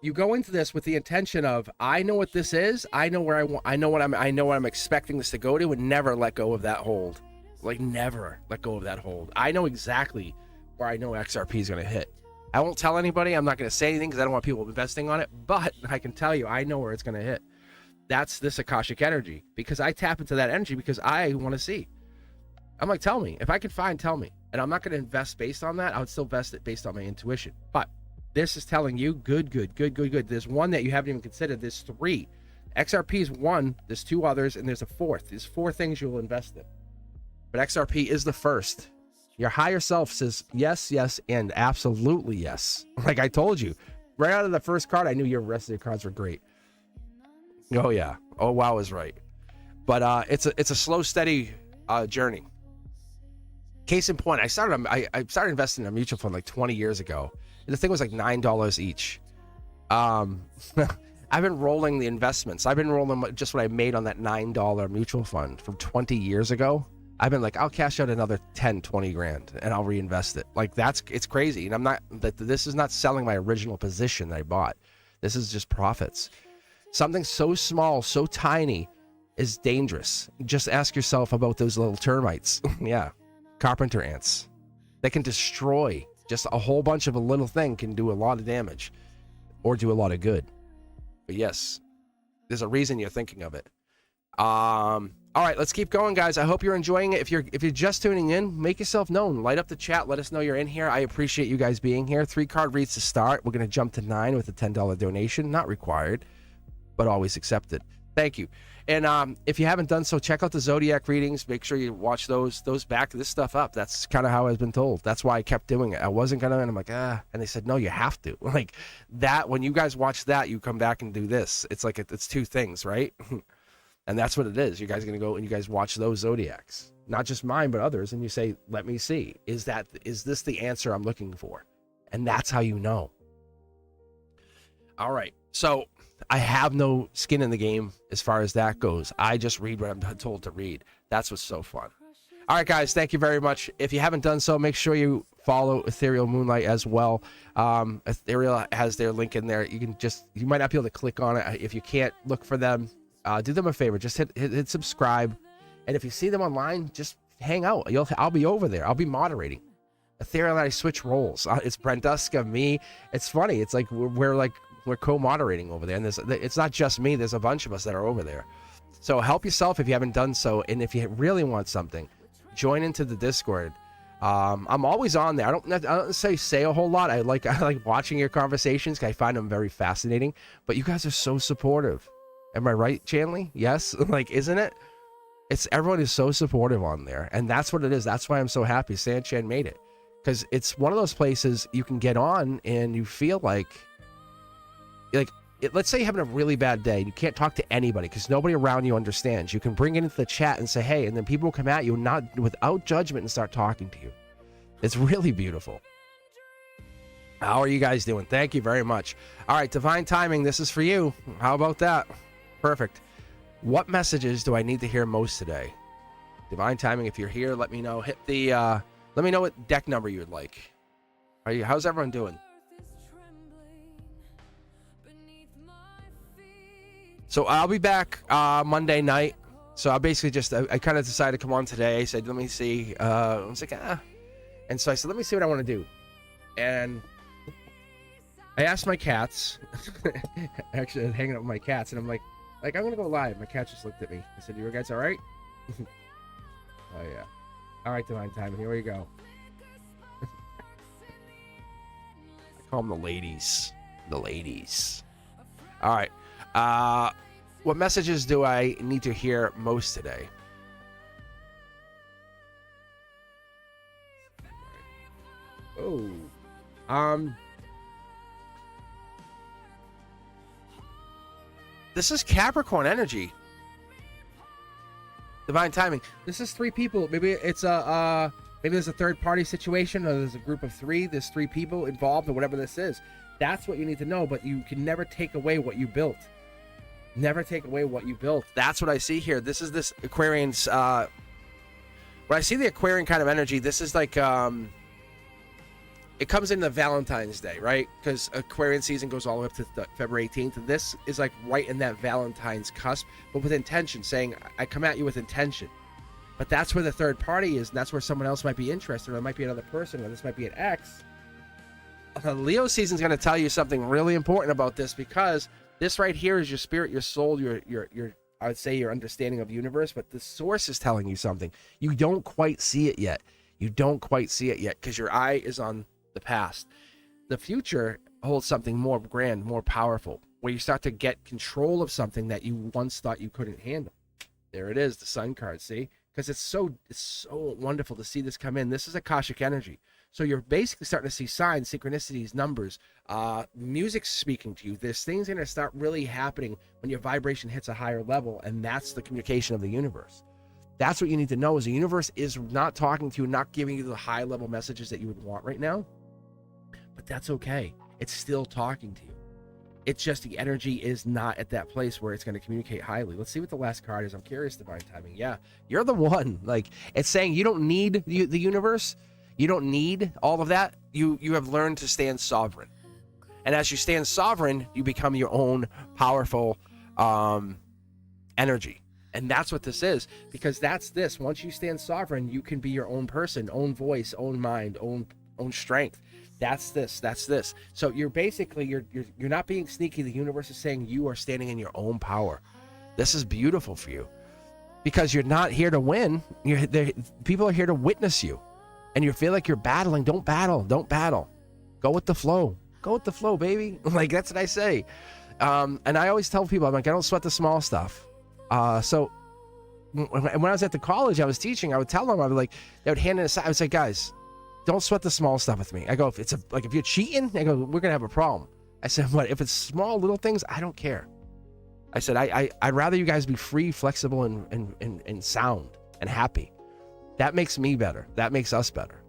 You go into this with the intention of, I know what this is. I know where I want. I know what I'm expecting this to go to, and never let go of that hold. Like, never let go of that hold. I know exactly where I know XRP is going to hit. I won't tell anybody. I'm not going to say anything because I don't want people investing on it. But I can tell you, I know where it's going to hit. That's this Akashic energy, because I tap into that energy because I want to see. I'm like, tell me. If I can find, tell me. And I'm not going to invest based on that. I would still invest it based on my intuition. But this is telling you, good. There's one that you haven't even considered. There's 3. XRP is 1. There's 2 others, and there's a 4th. There's 4 things you will invest in. But XRP is the first. Your higher self says yes, and absolutely yes. Like I told you, right out of the first card, I knew your rest of your cards were great. Oh yeah. Oh wow is right. But it's a slow, steady journey. Case in point, I started investing in a mutual fund like 20 years ago. And the thing was like $9 each. I've been rolling the investments. I've been rolling just what I made on that $9 mutual fund from 20 years ago. I've been like, I'll cash out another 10, 20 grand and I'll reinvest it. Like it's crazy. And this is not selling my original position that I bought. This is just profits. Something so small, so tiny is dangerous. Just ask yourself about those little termites. Yeah. Carpenter ants. They can destroy. Just a whole bunch of a little thing can do a lot of damage or do a lot of good. But yes, there's a reason you're thinking of it. All right, let's keep going, guys. I hope you're enjoying it. If you're just tuning in, make yourself known. Light up the chat. Let us know you're in here. I appreciate you guys being here. 3 card reads to start. We're going to jump to 9 with a $10 donation. Not required, but always accepted. Thank you. And if you haven't done so, check out the Zodiac readings. Make sure you watch those back this stuff up. That's kind of how I've been told. That's why I kept doing it. I wasn't going to, and I'm like, and they said, no, you have to. Like that, when you guys watch that, you come back and do this. It's like, it's 2 things, right? And that's what it is. You guys are going to go and you guys watch those Zodiacs, not just mine, but others. And you say, let me see, is this the answer I'm looking for? And that's how you know. All right. So I have no skin in the game as far as that goes. I just read what I'm told to read. That's what's so fun. All right, guys, thank you very much. If you haven't done so, make sure you follow Ethereal Moonlight as well. Ethereal has their link in there. You might not be able to click on it. If you can't look for them, do them a favor. Just hit subscribe. And if you see them online, just hang out. I'll be over there. I'll be moderating. Ethereal and I switch roles. It's Brenduska, me. It's funny. It's like we're co-moderating over there. And it's not just me. There's a bunch of us that are over there. So help yourself if you haven't done so. And if you really want something, join into the Discord. I'm always on there. I don't say a whole lot. I like watching your conversations, 'cause I find them very fascinating. But you guys are so supportive. Am I right, Chanley? Yes. Like, isn't it? Everyone is so supportive on there, and that's what it is. That's why I'm so happy Sanchan made it, because it's one of those places you can get on and you feel like let's say you're having a really bad day and you can't talk to anybody because nobody around you understands. You can bring it into the chat and say, hey, and then people will come at you not without judgment and start talking to you. It's really beautiful. How are you guys doing? Thank you very much. All right, Divine Timing, this is for you. How about that? Perfect. What messages do I need to hear most today? Divine Timing, if you're here, let me know. Hit the let me know what deck number you would like. How's everyone doing? So I'll be back Monday night. So I basically I kind of decided to come on today. I said, let me see. I was like, And so I said, let me see what I want to do. And I asked my cats. Actually, I was hanging out with my cats, and I'm like, I'm gonna go live. My cat just looked at me. I said, you guys all right? Oh yeah. All right, Divine Timing, here we go. I call them the ladies. The ladies. All right. What messages do I need to hear most today? Oh. This is Capricorn energy. Divine Timing. This is 3 people. Maybe it's maybe there's a third party situation, or there's a group of 3. There's 3 people involved, or whatever this is. That's what you need to know. But you can never take away what you built. Never take away what you built. That's what I see here. This is this Aquarian's. When I see the Aquarian kind of energy, this is like it comes into Valentine's Day, right? Because Aquarian season goes all the way up to February 18th. And this is like right in that Valentine's cusp, but with intention, saying, I come at you with intention. But that's where the third party is, and that's where someone else might be interested, or it might be another person, or this might be an ex. Leo season is going to tell you something really important about this, because this right here is your spirit, your soul, your I would say your understanding of the universe, but the source is telling you something. You don't quite see it yet. You don't quite see it yet because your eye is on the past. The future holds something more grand, more powerful, where you start to get control of something that you once thought you couldn't handle. There it is, the Sun card, see? Because it's so wonderful to see this come in. This is Akashic energy. So you're basically starting to see signs, synchronicities, numbers, music speaking to you. There's things going to start really happening when your vibration hits a higher level, and that's the communication of the universe. That's what you need to know, is the universe is not talking to you, not giving you the high level messages that you would want right now. But that's okay. It's still talking to you. It's just the energy is not at that place where it's going to communicate highly. Let's see what the last card is. I'm curious, Divine Timing. Yeah, you're the one. Like, it's saying you don't need the universe. You don't need all of that. You have learned to stand sovereign. And as you stand sovereign, you become your own powerful energy. And that's what this is, because that's this. Once you stand sovereign, you can be your own person, own voice, own mind, own strength. That's this. So you're basically, you're not being sneaky. The universe is saying you are standing in your own power. This is beautiful for you. because you're not here to win. People are here to witness you, and you feel like you're battling. Don't battle. Don't battle. Go with the flow. Go with the flow, baby. Like, that's what I say. And I always tell people, I'm like, I don't sweat the small stuff. So when I was at the college I was teaching, I would tell them, I would like, they would hand it aside. I would say, guys, don't sweat the small stuff with me. I go, if you're cheating, I go, we're gonna have a problem. I said, what if it's small little things? I don't care. I said, I'd rather you guys be free, flexible, and sound and happy. That makes me better. That makes us better.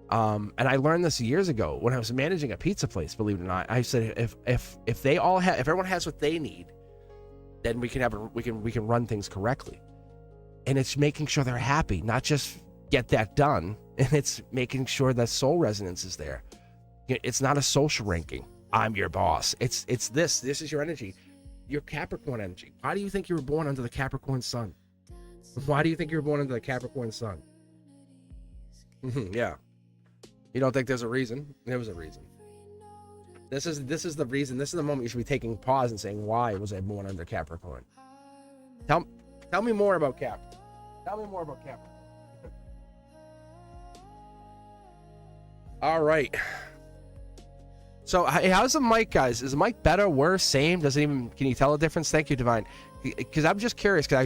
And I learned this years ago when I was managing a pizza place. Believe it or not, I said, if everyone has what they need, then we can run things correctly. And it's making sure they're happy, not just get that done. And it's making sure that soul resonance is there. It's not a social ranking. I'm your boss. It's this. This is your energy, your Capricorn energy. Why do you think you were born under the Capricorn sun? Why do you think you were born under the Capricorn sun? Yeah. You don't think there's a reason? There was a reason. This is the reason. This is the moment you should be taking pause and saying, why was I born under Capricorn? Tell me more about Cap. Tell me more about Capricorn. All right. So how's the mic, guys? Is the mic better, worse, same? Can you tell a difference? Thank you, Divine. Because I'm just curious, because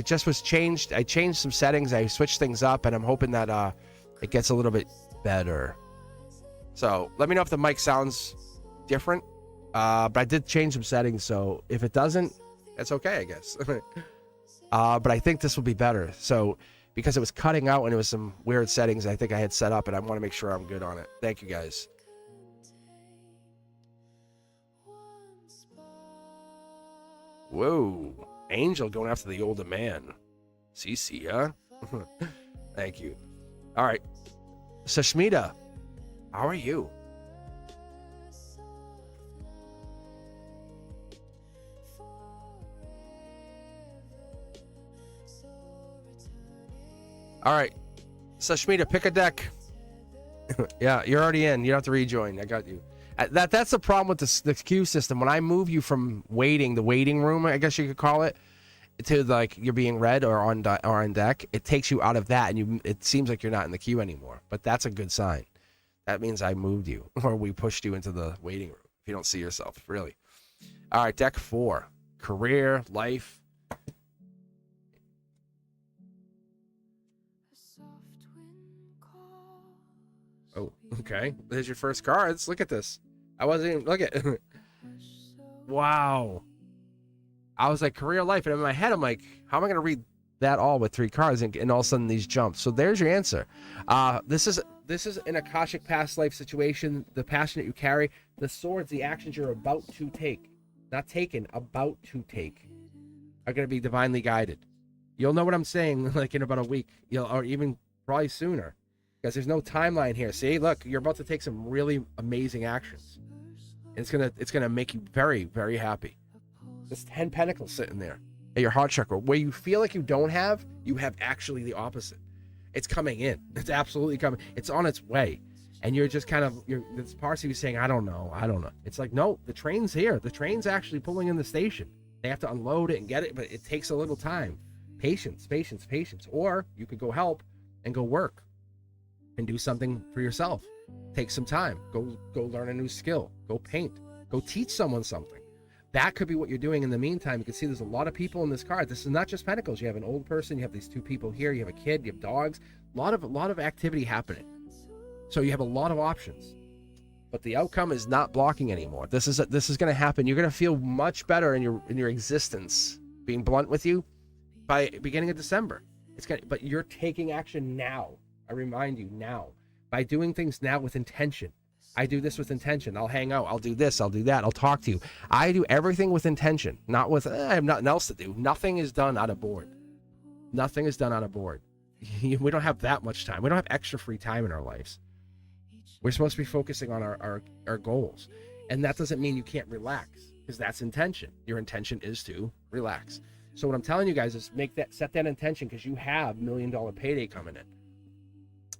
I changed some settings, I switched things up, and I'm hoping that it gets a little bit better. So let me know if the mic sounds different. But I did change some settings, so if it doesn't, that's okay, I guess. But I think this will be better. So because it was cutting out and it was some weird settings I think I had set up, and I want to make sure I'm good on it. Thank you, guys. Whoa, Angel going after the older man. CC, huh? Thank you. All right, Sashmita, how are you? All right, Sashmita, pick a deck. Yeah, you're already in. You don't have to rejoin. I got you. That's the problem with the queue system. When I move you from the waiting room, I guess you could call it, to like you're being read or on deck, it takes you out of that, and it seems like you're not in the queue anymore. But that's a good sign. That means I moved you, or we pushed you into the waiting room. If you don't see yourself, really. All right, deck 4, career, life. Oh, okay. There's your first cards. Look at this. I wasn't even look at. Wow. I was like career, life, and in my head I'm like, how am I going to read that all with 3 cards? And all of a sudden these jump. So there's your answer. This is an Akashic past life situation. The passion that you carry, the swords, the actions you're about to take, not taken, about to take, are going to be divinely guided. You'll know what I'm saying like in about a week, or even probably sooner. Because there's no timeline here. See, look, you're about to take some really amazing actions. And it's gonna make you very, very happy. There's 10 pentacles sitting there at your heart chakra. Where you feel like you have actually the opposite. It's coming in. It's absolutely coming. It's on its way. And you're just this part of you saying, I don't know. It's like, no, the train's here. The train's actually pulling in the station. They have to unload it and get it, but it takes a little time. Patience. Or you could go help and go work. And do something for yourself. Take some time. Go learn a new skill. Go paint. Go teach someone something. That could be what you're doing in the meantime. You can see there's a lot of people in this card. This is not just pentacles. You have an old person. You have these 2 people here. You have a kid. You have dogs. A lot of activity happening. So you have a lot of options. But the outcome is not blocking anymore. This is going to happen. You're going to feel much better in your existence. Being blunt with you, by beginning of December. But you're taking action now. I remind you now, by doing things now with intention. I do this with intention. I'll hang out. I'll do this. I'll do that. I'll talk to you. I do everything with intention, not with, I have nothing else to do. Nothing is done out of bored. Nothing is done out of bored. We don't have that much time. We don't have extra free time in our lives. We're supposed to be focusing on our goals. And that doesn't mean you can't relax, because that's intention. Your intention is to relax. So what I'm telling you guys is set that intention, because you have $1 million payday coming in.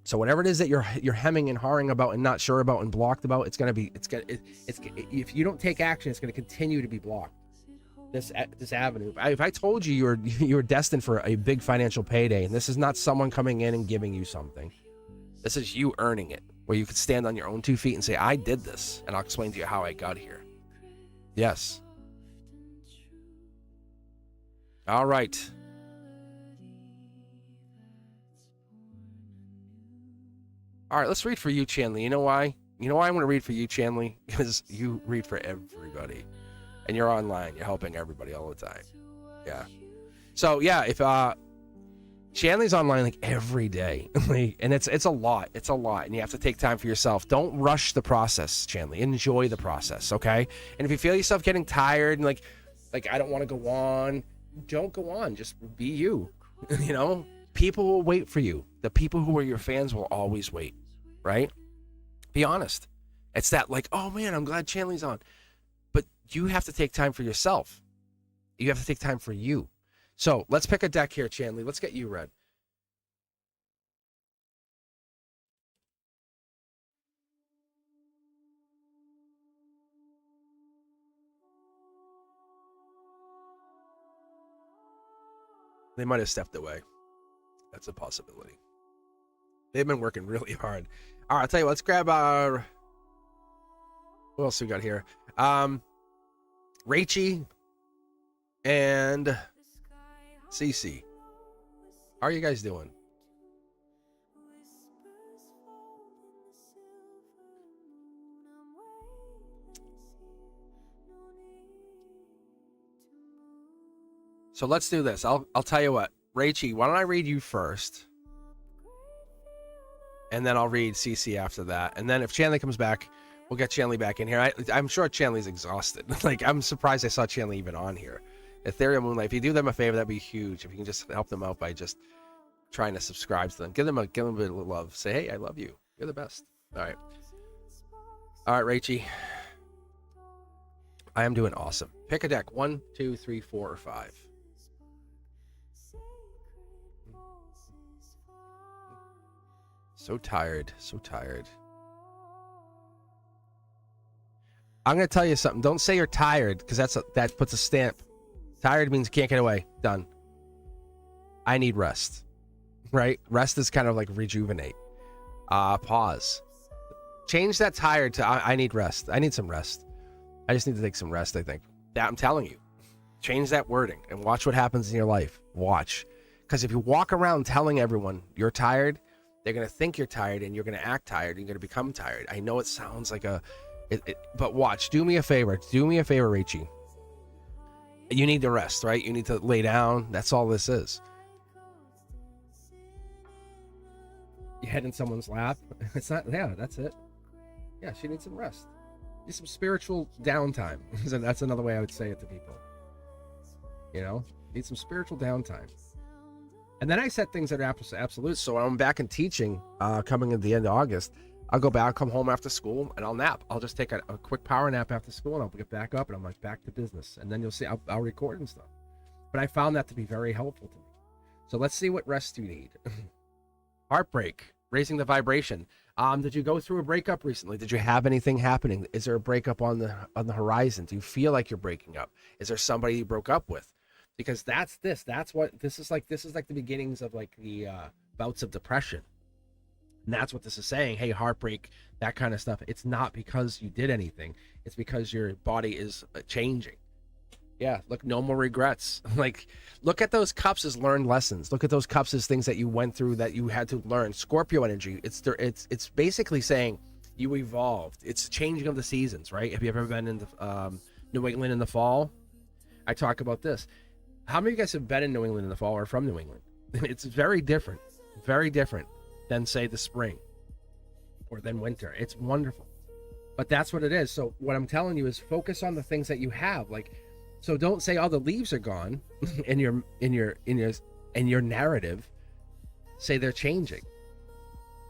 So whatever it is that you're hemming and hawing about and not sure about and blocked about, if you don't take action, it's going to continue to be blocked. this avenue. If I told you you're destined for a big financial payday, and this is not someone coming in and giving you something, this is you earning it, where you could stand on your own 2 feet and say, I did this, and I'll explain to you how I got here. Yes. All right. All right, let's read for you, Chanley. You know why? You know why I'm going to read for you, Chanley? Because you read for everybody. And you're online. You're helping everybody all the time. Yeah. So, yeah, if Chanley's online like every day. And it's a lot. It's a lot. And you have to take time for yourself. Don't rush the process, Chanley. Enjoy the process, okay? And if you feel yourself getting tired and like I don't want to go on, don't go on. Just be you. You know? People will wait for you. The people who are your fans will always wait, right? Be honest. It's that like, oh man, I'm glad Chanley's on. But you have to take time for yourself. You have to take time for you. So let's pick a deck here, Chanley. Let's get you read. They might have stepped away. That's a possibility. They've been working really hard. All right, I'll tell you what, let's grab what else we got here? Rachie and Cece. How are you guys doing? So let's do this. I'll tell you what. Rachie, why don't I read you first? And then I'll read Cece after that. And then if Chanley comes back, we'll get Chanley back in here. I'm sure Chanley's exhausted. Like, I'm surprised I saw Chanley even on here. Ethereal Moonlight, if you do them a favor, that'd be huge. If you can just help them out by just trying to subscribe to them. Give them a bit of love. Say, hey, I love you. You're the best. All right. All right, Rachie. I am doing awesome. Pick a deck. 1, 2, 3, 4, or 5. So tired. So tired. I'm going to tell you something. Don't say you're tired, because that puts a stamp. Tired means you can't get away. Done. I need rest. Right? Rest is kind of like rejuvenate. Pause. Change that tired to I need rest. I need some rest. I just need to take some rest, I think. That I'm telling you. Change that wording and watch what happens in your life. Watch. Because if you walk around telling everyone you're tired, they're going to think you're tired and you're going to act tired and you're going to become tired. I know it sounds like but watch. Do me a favor. Do me a favor, Rachie. You need to rest, right? You need to lay down. That's all this is. You head in someone's lap. It's not, yeah, that's it. Yeah, she needs some rest. Need some spiritual downtime. That's another way I would say it to people. You know? Need some spiritual downtime. And then I set things that are absolute. So when I'm back in teaching, coming at the end of August, I'll go back, come home after school, and I'll nap. I'll just take a quick power nap after school, and I'll get back up, and I'm like back to business. And then you'll see I'll record and stuff. But I found that to be very helpful to me. So let's see what rest you need. Heartbreak, raising the vibration. Did you go through a breakup recently? Did you have anything happening? Is there a breakup on the horizon? Do you feel like you're breaking up? Is there somebody you broke up with? Because that's what this is like the beginnings of like the bouts of depression. And that's what this is saying. Hey, heartbreak, that kind of stuff. It's not because you did anything. It's because your body is changing. Yeah, look, no more regrets. Like, look at those cups as learned lessons. Look at those cups as things that you went through that you had to learn. Scorpio energy. It's basically saying you evolved. It's changing of the seasons, right? Have you ever been in the New England in the fall? I talk about this. How many of you guys have been in New England in the fall or from New England? It's very different than, say, the spring or than winter. It's wonderful. But that's what it is. So what I'm telling you is focus on the things that you have. Like, so don't say all the leaves are gone in your narrative. Say they're changing.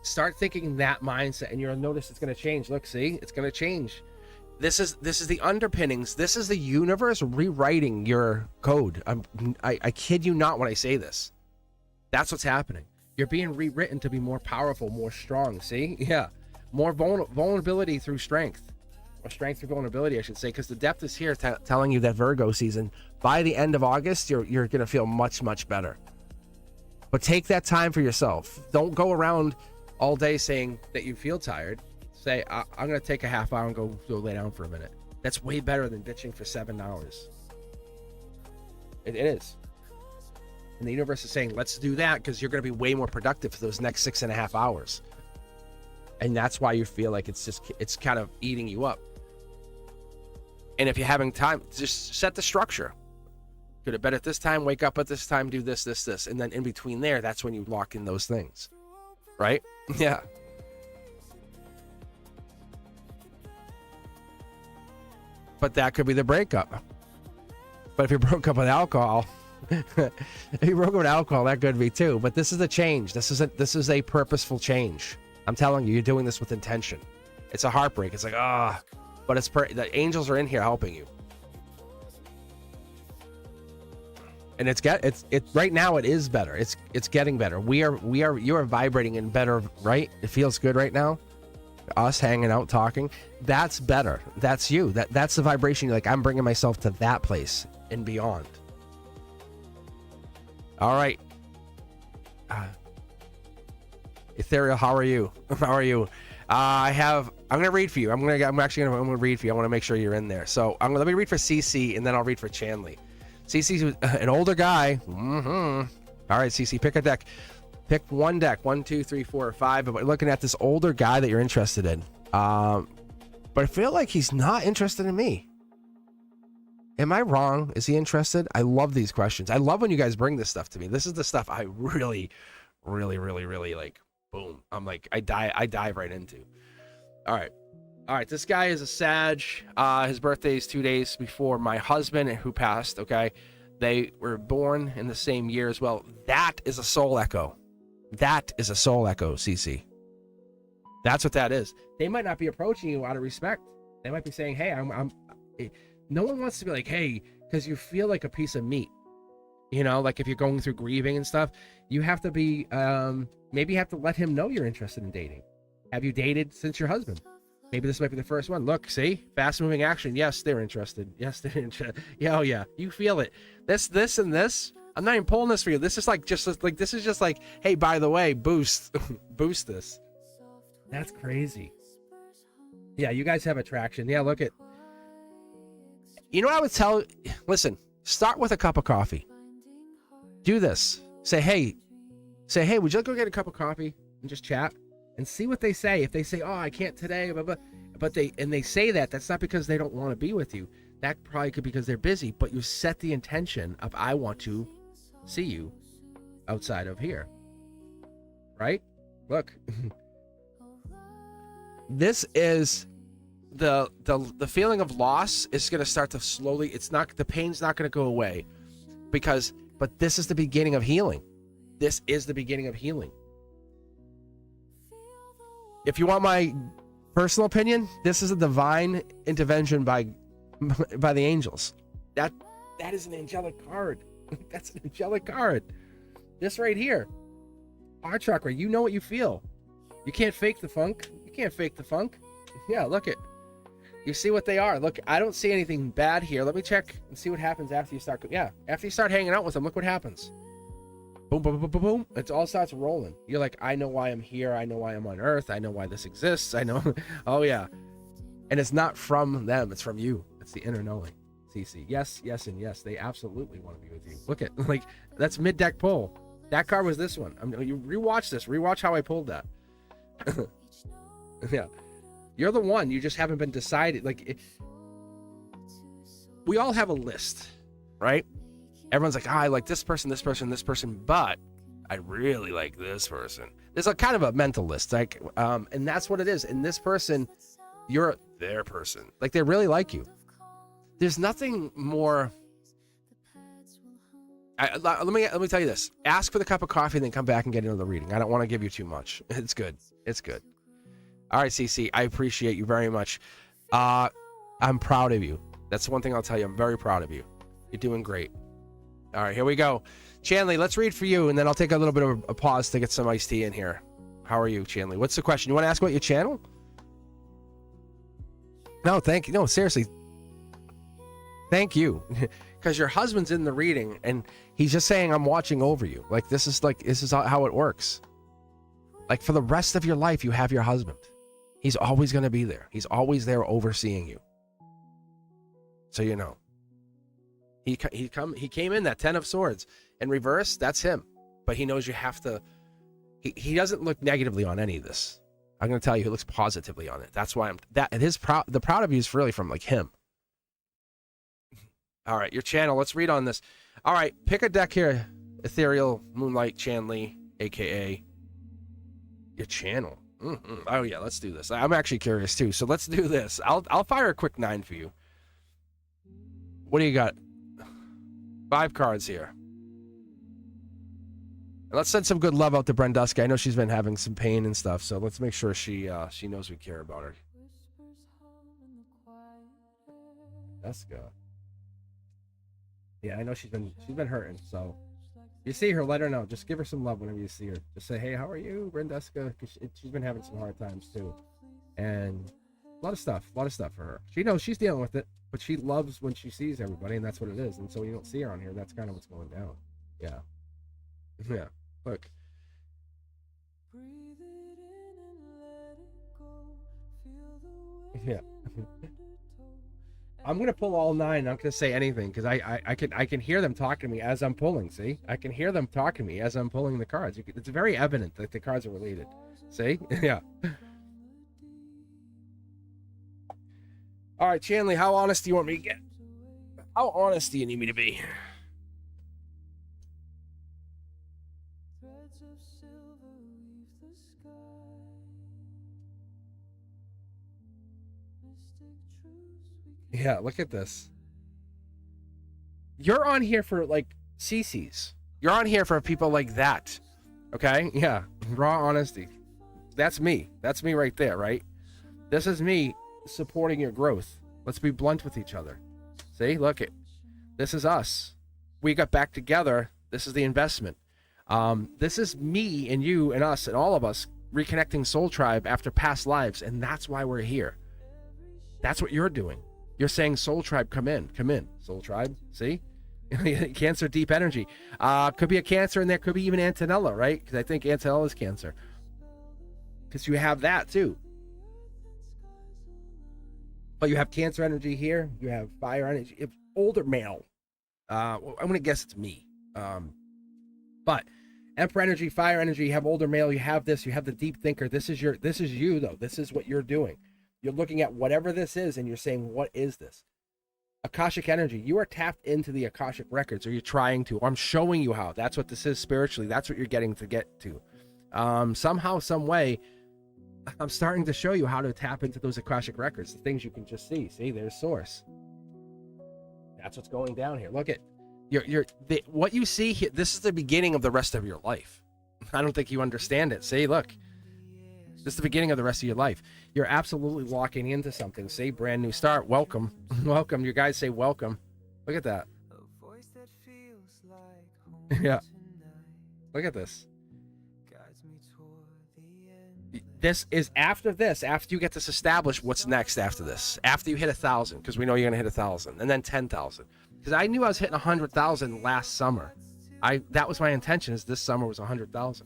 Start thinking that mindset and you'll notice it's going to change. Look, see, it's going to change. This is the underpinnings. This is the universe rewriting your code. I kid you not when I say this. That's what's happening. You're being rewritten to be more powerful, more strong. See? Yeah. More vulnerability through strength. or strength through vulnerability, I should say, because the depth is here telling you that Virgo season, by the end of August, you're going to feel much, much better. But take that time for yourself. Don't go around all day saying that you feel tired. Say, I'm going to take a half hour and go lay down for a minute. That's way better than bitching for 7 hours. It is. And the universe is saying, let's do that because you're going to be way more productive for those next 6.5 hours. And that's why you feel like it's kind of eating you up. And if you're having time, just set the structure. Go to bed at this time, wake up at this time, do this. And then in between there, that's when you lock in those things. Right? Yeah. But that could be the breakup. But if you broke up with alcohol, that could be too. But this is a change. This is a purposeful change. I'm telling you, you're doing this with intention. It's a heartbreak. It's like, but the angels are in here helping you. And it's right now it is better. It's getting better. You are vibrating in better, right? It feels good right now. Us hanging out, talking. That's better. That's you. That's the vibration. You're like, I'm bringing myself to that place and beyond. All right. Ethereal, how are you? How are you? I'm gonna read for you. I'm gonna read for you. I want to make sure you're in there. So let me read for CC and then I'll read for Chanley. CC's an older guy. All right, CC, pick a deck. Pick one deck. 1, 2, 3, 4, or 5. But we're looking at this older guy that you're interested in. But I feel like he's not interested in me. Am I wrong? Is he interested? I love these questions. I love when you guys bring this stuff to me. This is the stuff I really, really, really, really like. Boom. I'm like, I dive right into. All right. This guy is a Sag. His birthday is 2 days before my husband, who passed. Okay. They were born in the same year as well. That is a soul echo. That is a soul echo, CC. That's what that is. They might not be approaching you out of respect. They might be saying, hey, no one wants to be like, hey, because you feel like a piece of meat. You know, like if you're going through grieving and stuff, you have to be, maybe you have to let him know you're interested in dating. Have you dated since your husband? Maybe this might be the first one. Look, see, fast moving action. Yes, they're interested. Yes, they're interested. Yeah, oh yeah, you feel it. This, and this. I'm not even pulling this for you. This is this is just like, hey, by the way, boost this. That's crazy. Yeah, you guys have attraction. Yeah, look at. You know what I would tell? Listen, start with a cup of coffee. Do this. Say, hey, would you like to go get a cup of coffee and just chat and see what they say? If they say, oh, I can't today, but they say that's not because they don't want to be with you. That probably could be because they're busy, but you set the intention of, I want to see you outside of here. Right? Look. This is the feeling of loss is going to start to slowly, the pain's not going to go away but this is the beginning of healing. This is the beginning of healing. If you want my personal opinion, this is a divine intervention by the angels. That is an angelic card. That's an angelic card. This right here. Heart chakra, you know what you feel. You can't fake the funk. Yeah, look it. You see what they are. Look, I don't see anything bad here. Let me check and see what happens after you start. Yeah, after you start hanging out with them, look what happens. Boom, boom, boom, boom, boom. It all starts rolling. You're like, I know why I'm here. I know why I'm on Earth. I know why this exists. I know. Oh, yeah. And it's not from them. It's from you. It's the inner knowing. CC. Yes, and yes. They absolutely want to be with you. Look at, that's mid-deck pull. That card was this one. You rewatch this. Rewatch how I pulled that. Yeah. You're the one. You just haven't been decided. We all have a list, right? Everyone's like, I like this person, but I really like this person. There's a kind of a mental list, and that's what it is. And this person, you're their person. Like, they really like you. There's nothing more. Let me tell you this. Ask for the cup of coffee and then come back and get into the reading. I don't want to give you too much. It's good. All right, CC, I appreciate you very much. I'm proud of you. That's one thing I'll tell you. I'm very proud of you. You're doing great. All right, here we go. Chanley, let's read for you, and then I'll take a little bit of a pause to get some iced tea in here. How are you, Chanley? What's the question? You want to ask about your channel? No, thank you. No, seriously. Thank you. Because your husband's in the reading and he's just saying, I'm watching over you. Like, this is how it works. Like, for the rest of your life, you have your husband. He's always going to be there. He's always there overseeing you. So, you know, he came in that 10 of swords in reverse. That's him. But he knows you have to, he doesn't look negatively on any of this. I'm going to tell you, he looks positively on it. That's why the proud of you is really from like him. All right, your channel. Let's read on this. All right, pick a deck here. Ethereal, Moonlight, Chanley, aka your channel. Oh yeah, let's do this. I'm actually curious too. So let's do this. I'll fire a quick 9 for you. What do you got? 5 cards here. And let's send some good love out to Brenduska. I know she's been having some pain and stuff, so let's make sure she knows we care about her. Brenduska. Yeah, I know she's been hurting. So you see her, let her know. Just give her some love whenever you see her. Just say, hey, how are you, Brenduska? Because she's been having some hard times too, and a lot of stuff for her. She knows she's dealing with it, but she loves when she sees everybody, and that's what it is. And so you don't see her on here. That's kind of what's going down. Yeah, yeah. Look. Yeah. I'm gonna pull all 9. I'm not gonna say anything because I can hear them talking to me as I'm pulling. See, I can hear them talking to me as I'm pulling the cards. It's very evident that the cards are related. See, yeah. All right, Chanley, how honest do you want me to get? How honest do you need me to be? Yeah, look at this. You're on here for like CCs. You're on here for people like that. Okay? Yeah. Raw honesty. That's me. That's me right there, right? This is me supporting your growth. Let's be blunt with each other. See? Look it. This is us. We got back together. This is the investment. This is me and you and us and all of us reconnecting Soul Tribe after past lives, and that's why we're here. That's what you're doing. You're saying, Soul Tribe, come in, Soul Tribe. See? Cancer, deep energy. Could be a Cancer in there. Could be even Antonella, right? Because I think Antonella is Cancer. Because you have that too. But you have Cancer energy here. You have fire energy. You have older male. I'm going to guess it's me. But Emperor energy, fire energy, you have older male. You have this. You have the deep thinker. This is you, though. This is what you're doing. You're looking at whatever this is and you're saying, what is this? Akashic energy. You are tapped into the Akashic records, or you're trying to. Or I'm showing you how. That's what this is spiritually. That's what you're getting to get to. Somehow, some way, I'm starting to show you how to tap into those Akashic records, the things you can just see. See, there's source. That's what's going down here. Look at what you see here. This is the beginning of the rest of your life. I don't think you understand it. See, look. This is the beginning of the rest of your life. You're absolutely walking into something. Say brand new start. Welcome. Welcome. Your guys say welcome. Look at that. Yeah. Look at this. This is after this. After you get this established, what's next after this? After you hit 1,000, because we know you're going to hit 1,000, and then 10,000. Because I knew I was hitting 100,000 last summer. That was my intention, is this summer was 100,000.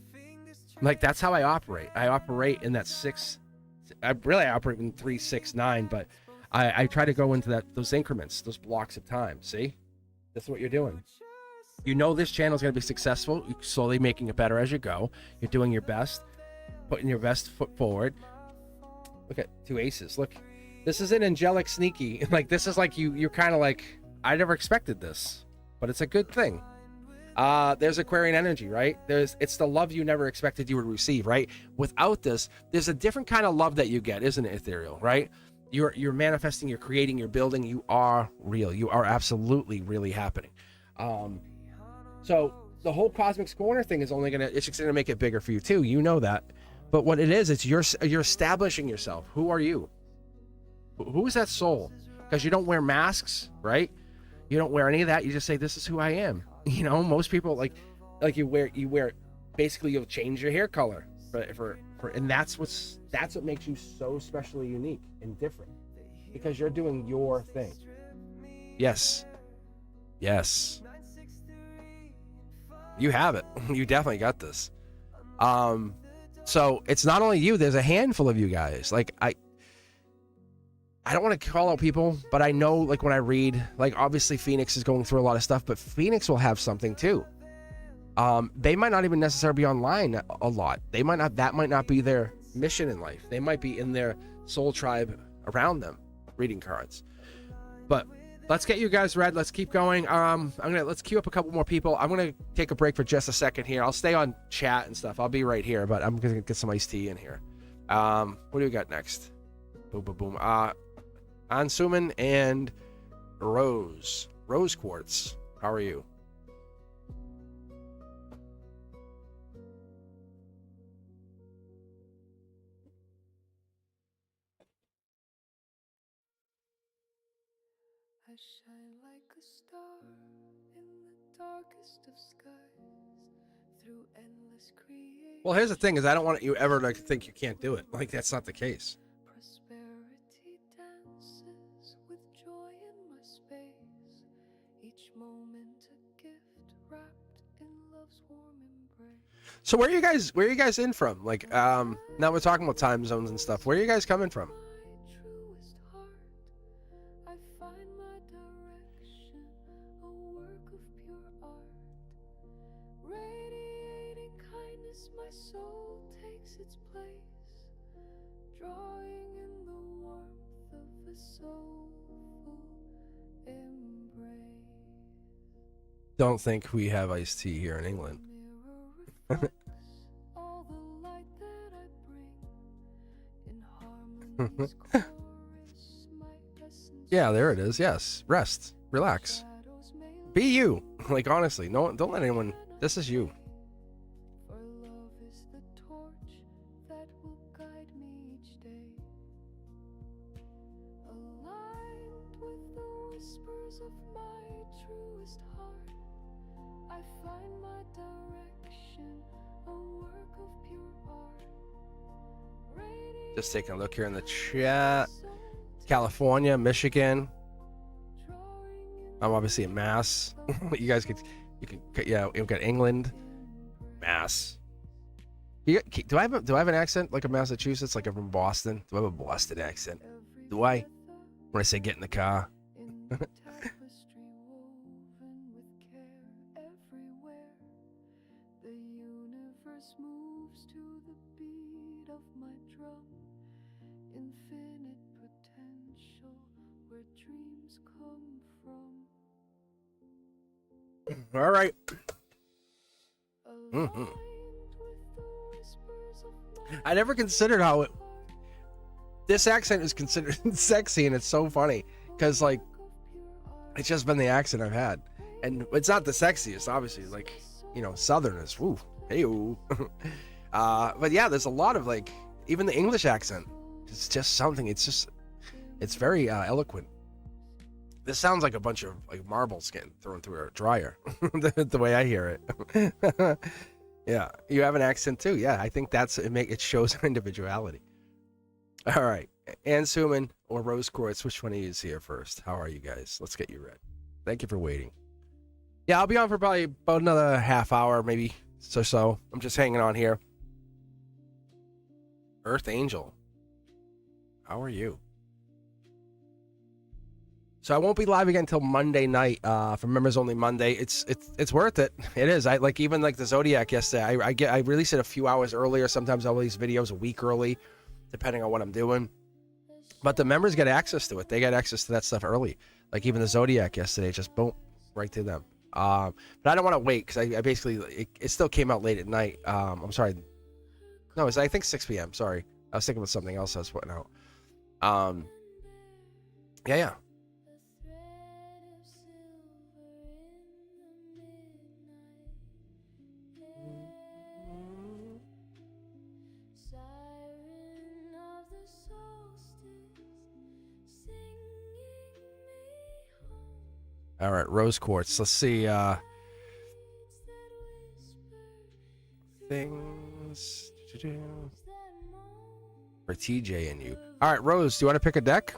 Like, that's how I operate. I operate in that 6. I operate in 3, 6, 9, but I try to go into those increments, those blocks of time. See, that's what you're doing. You know this channel is going to be successful. You're slowly making it better as you go. You're doing your best, putting your best foot forward. Look at 2 aces. Look, this is an angelic sneaky. Like, this is like you're kind of like, I never expected this, but it's a good thing. There's Aquarian energy, right? It's the love you never expected you would receive, right? Without this, there's a different kind of love that you get, isn't it, Ethereal, right? You're manifesting, you're creating, you're building, you are real. You are absolutely really happening. So the whole Cosmic Corner thing is it's just gonna make it bigger for you too. You know that. But what it is, it's you're establishing yourself. Who are you? Who is that soul? Because you don't wear masks, right? You don't wear any of that. You just say, this is who I am. You know, most people like you wear basically you'll change your hair color for and that's what makes you so specially unique and different. because you're doing your thing. Yes. Yes. You have it. You definitely got this. So it's not only you, there's a handful of you guys. Like I don't want to call out people, but I know, like, when I read, like, obviously Phoenix is going through a lot of stuff, but Phoenix will have something too. They might not even necessarily be online a lot. That might not be their mission in life. They might be in their soul tribe around them reading cards. But let's get you guys read. Let's keep going. Let's queue up a couple more people. I'm gonna take a break for just a second here. I'll stay on chat and stuff. I'll be right here, but I'm gonna get some iced tea in here. What do we got next? Boom, boom, boom. Ansuman and Rose Quartz. How are you? I shine like a star in the darkest of skies through endless creation. Well, here's the thing: is I don't want you ever to think you can't do it. Like, that's not the case. Prosperity dances with joy in my space. Each moment a gift wrapped in love's warm embrace. So where are you guys in from? Like, now we're talking about time zones and stuff. Where are you guys coming from? My soul takes its place, drawing in the warmth of a soulful embrace. Don't think we have iced tea here in England. All the light that I bring in harmony's chorus, my essence. Yeah, there it is. Yes, rest, relax, be you. Like, honestly, no, don't let anyone. This is you. Of my truest heart, I find my direction, a work of pure art. Just taking a look here in the chat. California, Michigan. I'm obviously in Mass. You guys you've got England, Mass. Do I have an accent like a Massachusetts, like I'm from Boston? Do I have a Boston accent? Do I? When I say get in the car. Tapestry woven with care everywhere. The universe moves to the beat of my drum. Infinite potential where dreams come from. All right. I never considered how this accent is considered sexy, and it's so funny because, like, it's just been the accent I've had, and it's not the sexiest, obviously. Like, you know, Southerners. Woo, hey-o. But yeah, there's a lot of, like, even the English accent. It's just something. It's very eloquent. This sounds like a bunch of, like, marbles getting thrown through a dryer, the way I hear it. Yeah, you have an accent too. Yeah, I think it shows our individuality. All right, Ansuman or Rose Quartz, which one of you is here first? How are you guys? Let's get you read. Thank you for waiting. Yeah, I'll be on for probably about another half hour, maybe so. I'm just hanging on here. Earth Angel, how are you? So I won't be live again until Monday night for members only Monday. It's worth it. It is. I like, even like the Zodiac yesterday. I release it a few hours earlier. Sometimes I'll release videos a week early, depending on what I'm doing. But the members get access to it. They get access to that stuff early. Like even the Zodiac yesterday, just boom, right to them. But I don't want to wait because I basically it still came out late at night. I'm sorry. No, it's I think 6 p.m. Sorry, I was thinking of something else I was putting out. Yeah. All right, Rose Quartz. Let's see. Things to do for TJ and you. All right, Rose. Do you want to pick a deck?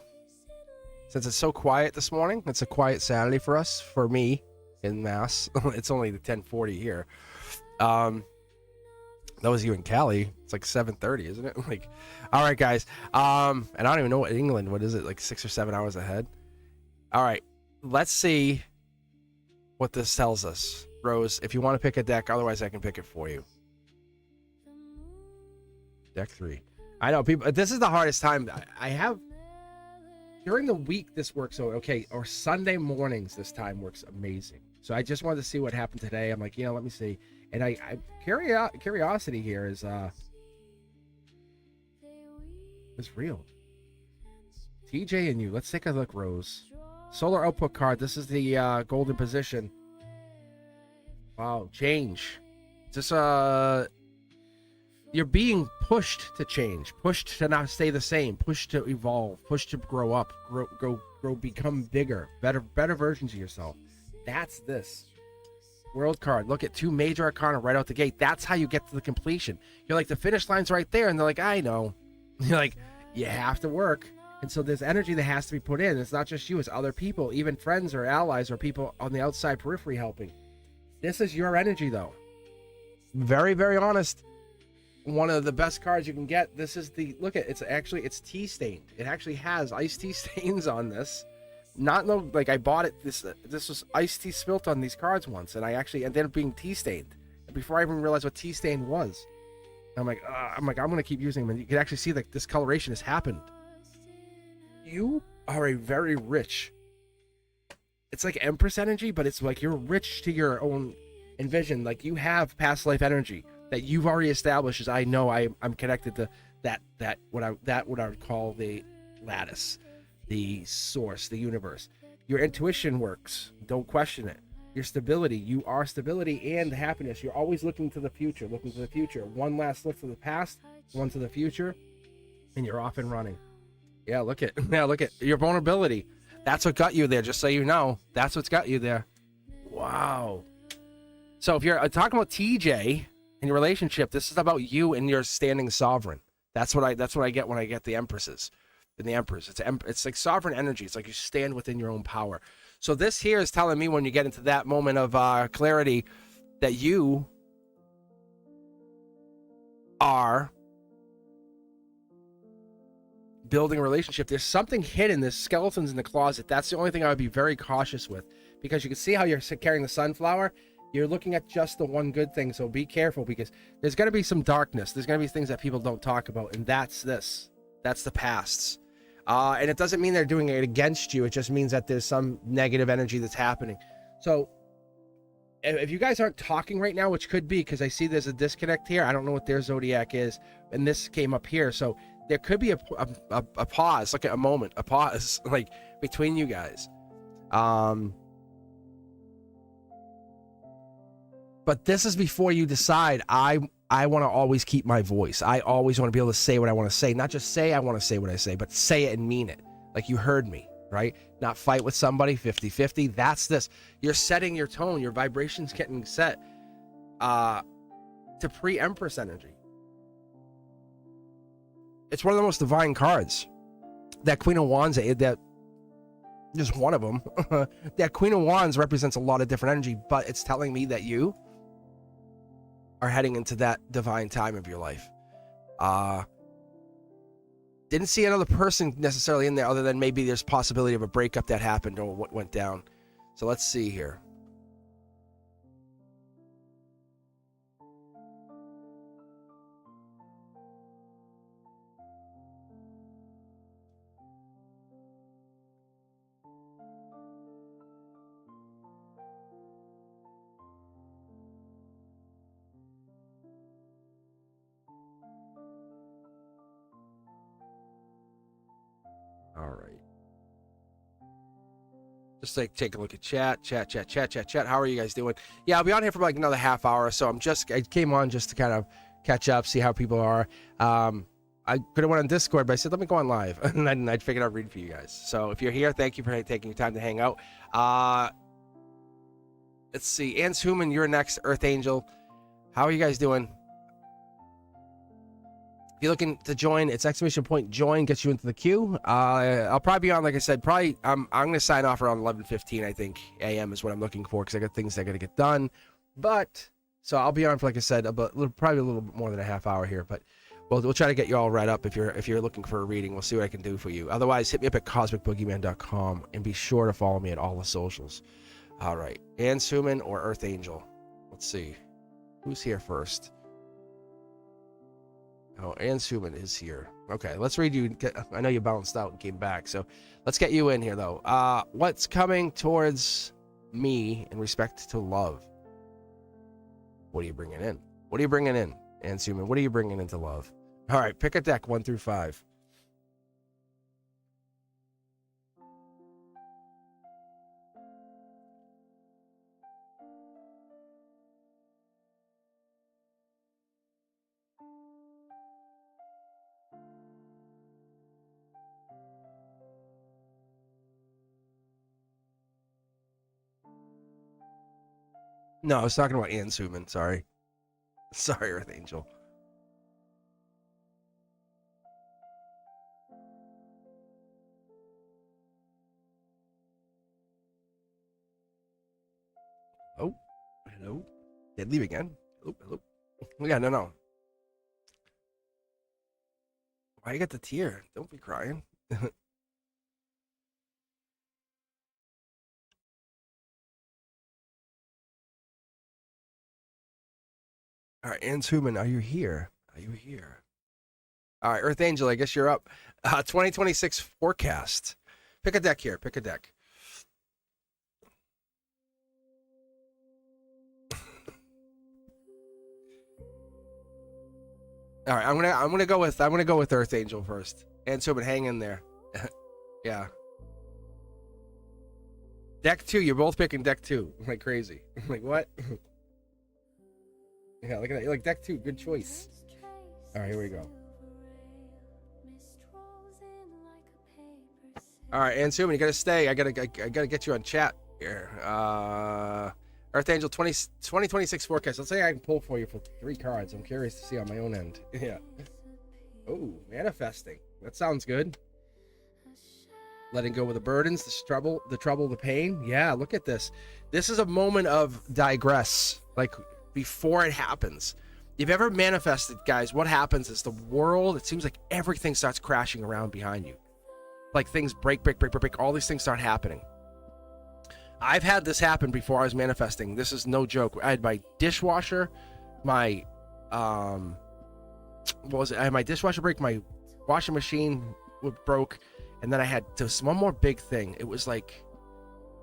Since it's so quiet this morning, it's a quiet Saturday for us, for me, in Mass. It's only the 10:40 here. That was you in Cali. It's like 7:30, isn't it? Like, all right, guys. And I don't even know what England. What is it? Like 6 or 7 hours ahead. All right, let's see what this tells us, Rose. If you want to pick a deck, otherwise I can pick it for you. Deck 3. I know people. This is the hardest time. I have during the week. This works okay, or Sunday mornings. This time works amazing. So I just wanted to see what happened today. I'm like, let me see. And curiosity here is real. TJ and you. Let's take a look, Rose. Solar output card. This is the golden position. Wow, change. Just you're being pushed to change, pushed to not stay the same, pushed to evolve, pushed to grow up, grow, become bigger, better versions of yourself. That's this. World card. Look at 2 major arcana right out the gate. That's how you get to the completion. You're like, the finish line's right there, and they're like, I know. You're like, you have to work. And so there's energy that has to be put in. It's not just you, it's other people, even friends or allies or people on the outside periphery helping. This is your energy, though. Very, very honest. One of the best cards you can get. This is the, look at, it's tea stained. It actually has iced tea stains on this. Like I bought it, this was iced tea spilt on these cards once, and I actually ended up being tea stained before I even realized what tea stain was. I'm like, I'm gonna keep using them, and you can actually see that this coloration has happened. You are a very rich. It's like Empress energy, but it's like you're rich to your own envision. Like you have past life energy that you've already established. As I know, I'm connected to what I would call the lattice. The source, the universe. Your intuition works. Don't question it. Your stability. You are stability and happiness. You're always looking to the future. One last look to the past, one to the future, and you're off and running. Yeah, look at your vulnerability. That's what got you there. Just so you know, that's what's got you there. Wow. So if you're talking about TJ and your relationship, this is about you and your standing sovereign. That's what I get when I get the Empresses. And the Empress, it's like sovereign energy. It's like you stand within your own power. So this here is telling me when you get into that moment of clarity that you are building a relationship. There's something hidden. There's skeletons in the closet. That's the only thing I would be very cautious with, because you can see how you're carrying the sunflower. You're looking at just the one good thing. So be careful, because there's going to be some darkness. There's going to be things that people don't talk about. And that's this. That's the pasts. And it doesn't mean they're doing it against you. It just means that there's some negative energy that's happening. So if you guys aren't talking right now, which could be because I see there's a disconnect here. I don't know what their zodiac is. And this came up here. So there could be a pause, like a moment, a pause like between you guys. But this is before you decide, I want to always keep my voice. I always want to be able to say what I want to say. Not just say I want to say what I say, but say it and mean it. Like you heard me, right? Not fight with somebody 50-50. That's this. You're setting your tone. Your vibration's getting set to pre-Empress energy. It's one of the most divine cards. That Queen of Wands, that just one of them. That Queen of Wands represents a lot of different energy, but it's telling me that you are heading into that divine time of your life. Didn't see another person necessarily in there, other than maybe there's possibility of a breakup that happened or what went down. So let's see here. All right. Just like take a look at chat. How are you guys doing? Yeah, I'll be on here for like another half hour or so. I came on just to kind of catch up, see how people are. I could have went on Discord, but I said, let me go on live. And then I figured I'd read for you guys. So if you're here, thank you for taking your time to hang out. Let's see. Ans Human, you're next. Earth Angel. How are you guys doing? If you're looking to join, it's exclamation point join gets you into the queue. I'll probably be on, like I said, I'm going to sign off around 11:15, I think, a.m. is what I'm looking for, because I got things I got to get done. But, so I'll be on for, like I said, probably a little bit more than a half hour here, but we'll try to get you all read up if you're looking for a reading. We'll see what I can do for you. Otherwise, hit me up at cosmicboogeyman.com, and be sure to follow me at all the socials. All right, Anshuman or Earth Angel? Let's see. Who's here first? Oh, Anshuman is here. Okay, let's read you. I know you bounced out and came back, so let's get you in here, though. What's coming towards me in respect to love? What are you bringing in? What are you bringing in, Anshuman? What are you bringing into love? All right, pick a deck 1 through 5. No, I was talking about Anshuman. Sorry. Sorry, Earth Angel. Oh, hello. Did leave again? Hello. Yeah, no. Why you got the tear? Don't be crying. All right, Anshuman, are you here? Are you here? All right, Earth Angel, I guess you're up. 2026 forecast. Pick a deck here. Pick a deck. All right, I'm gonna go with Earth Angel first. Anshuman, hang in there. Yeah. Deck 2. You're both picking deck 2. I'm like crazy. I'm like, what? Yeah, look at that. You're like deck 2. Good choice. All right, here we go. All right, Anshuman, you gotta stay. I gotta get you on chat here. Earth Angel 2026 forecast. Let's say I can pull for you for 3 cards. I'm curious to see on my own end. Yeah. Oh, manifesting. That sounds good. Letting go of the burdens, the trouble, the pain. Yeah, look at this. This is a moment of digress. Like, before it happens. If you've ever manifested, guys, what happens is the world, it seems like everything starts crashing around behind you. Like things break. All these things start happening. I've had this happen before I was manifesting. This is no joke. I had my dishwasher, I had my dishwasher break, my washing machine broke, and then I had this one more big thing. It was like,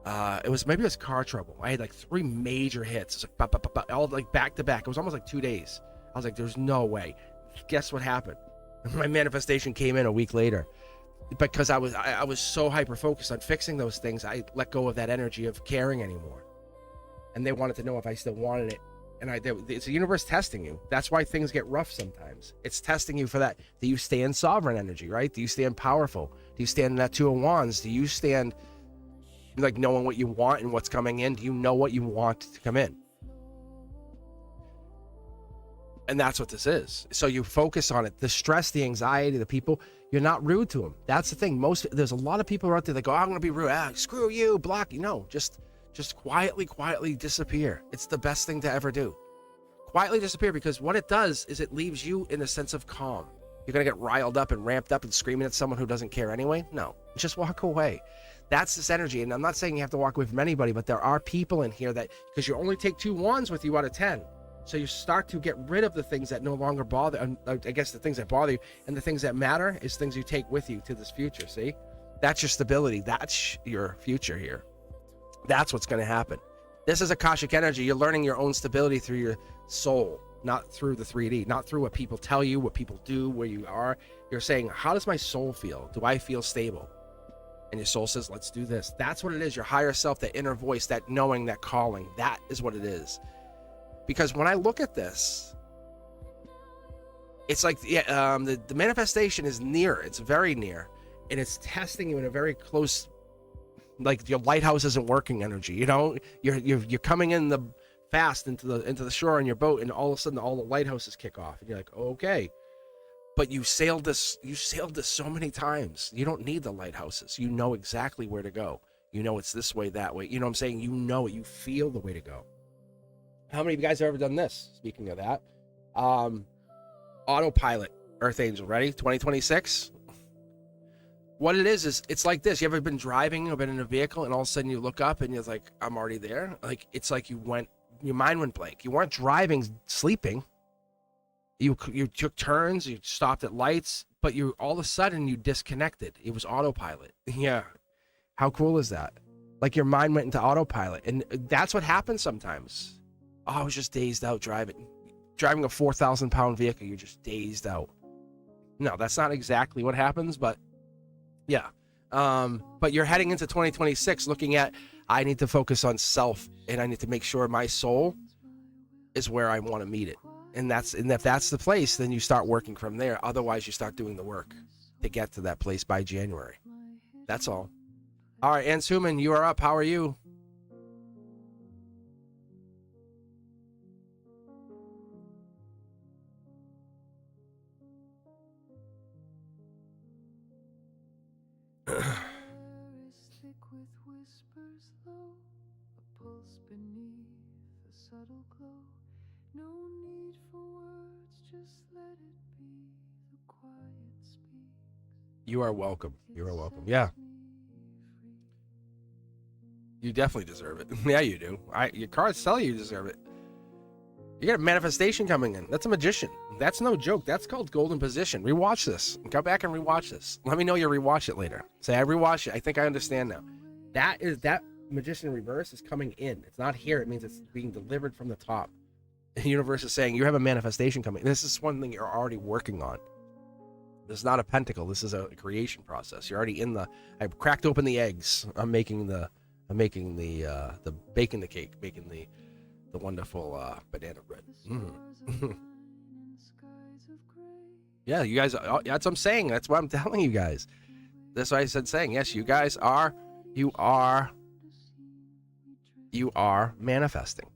it was car trouble. I had like 3 major hits. It was like all like back to back. It was almost like 2 days. I was like, there's no way. Guess what happened? My manifestation came in a week later. Because I was so hyper focused on fixing those things, I let go of that energy of caring anymore. And they wanted to know if I still wanted it. And it's the universe testing you. That's why things get rough sometimes. It's testing you for that. Do you stay in sovereign energy, right? Do you stand powerful? Do you stand in that 2 of Wands? Do you stand like knowing what you want and what's coming in? Do you know what you want to come in? And that's what this is. So you focus on it. The stress, the anxiety, the people, you're not rude to them. That's the thing. There's a lot of people out there that go, I'm going to be rude. Screw you, block you. No, just quietly disappear. It's the best thing to ever do. Quietly disappear, because what it does is it leaves you in a sense of calm. You're going to get riled up and ramped up and screaming at someone who doesn't care anyway. No, just walk away. That's this energy. And I'm not saying you have to walk away from anybody, but there are people in here that, because you only take 2 wands with you out of 10. So you start to get rid of the things that no longer bother, I guess the things that bother you, and the things that matter is things you take with you to this future, see? That's your stability. That's your future here. That's what's going to happen. This is Akashic energy. You're learning your own stability through your soul, not through the 3D, not through what people tell you, what people do, where you are. You're saying, how does my soul feel? Do I feel stable? And your soul says, let's do this. That's what it is. Your higher self, that inner voice, that knowing, that calling. That is what it is. Because when I look at this, it's like the manifestation is near. It's very near. And it's testing you in a very close, like your lighthouse isn't working energy. You know, you're coming in the fast into the shore in your boat, and all of a sudden all the lighthouses kick off. And you're like, okay. but you sailed this so many times. You don't need the lighthouses. You know exactly where to go. You know it's this way, that way. You know what I'm saying? You know it. You feel the way to go. How many of you guys have ever done this? Speaking of that, autopilot, Earth Angel, ready? 2026. What it is it's like this. You ever been driving or been in a vehicle and all of a sudden you look up and you're like, I'm already there? Like, it's like your mind went blank. You weren't driving, sleeping. You took turns, you stopped at lights, but you all of a sudden you disconnected. It was autopilot. Yeah. How cool is that? Like your mind went into autopilot. And that's what happens sometimes. Oh, I was just dazed out driving a 4,000 pound vehicle. You're just dazed out. No, that's not exactly what happens, but yeah. But you're heading into 2026 looking at, I need to focus on self and I need to make sure my soul is where I want to meet it. And if that's the place, then you start working from there. Otherwise, you start doing the work to get to that place by January. That's all. All right, Ansuman, you are up. How are you? You are welcome. You are welcome. Yeah. You definitely deserve it. Yeah, you do. Your cards tell you deserve it. You got a manifestation coming in. That's a magician. That's no joke. That's called golden position. Rewatch this. Go back and rewatch this. Let me know you rewatch it later. Say, I rewatched it. I think I understand now. That magician reverse is coming in. It's not here. It means it's being delivered from the top. The universe is saying you have a manifestation coming. This is one thing you're already working on. This is not a pentacle. This is a creation process. You're already in I've cracked open the eggs. I'm baking the cake, making the wonderful banana bread. Yeah, you guys, that's what I'm saying. That's what I'm telling you guys. That's why I said saying. Yes, you guys are manifesting.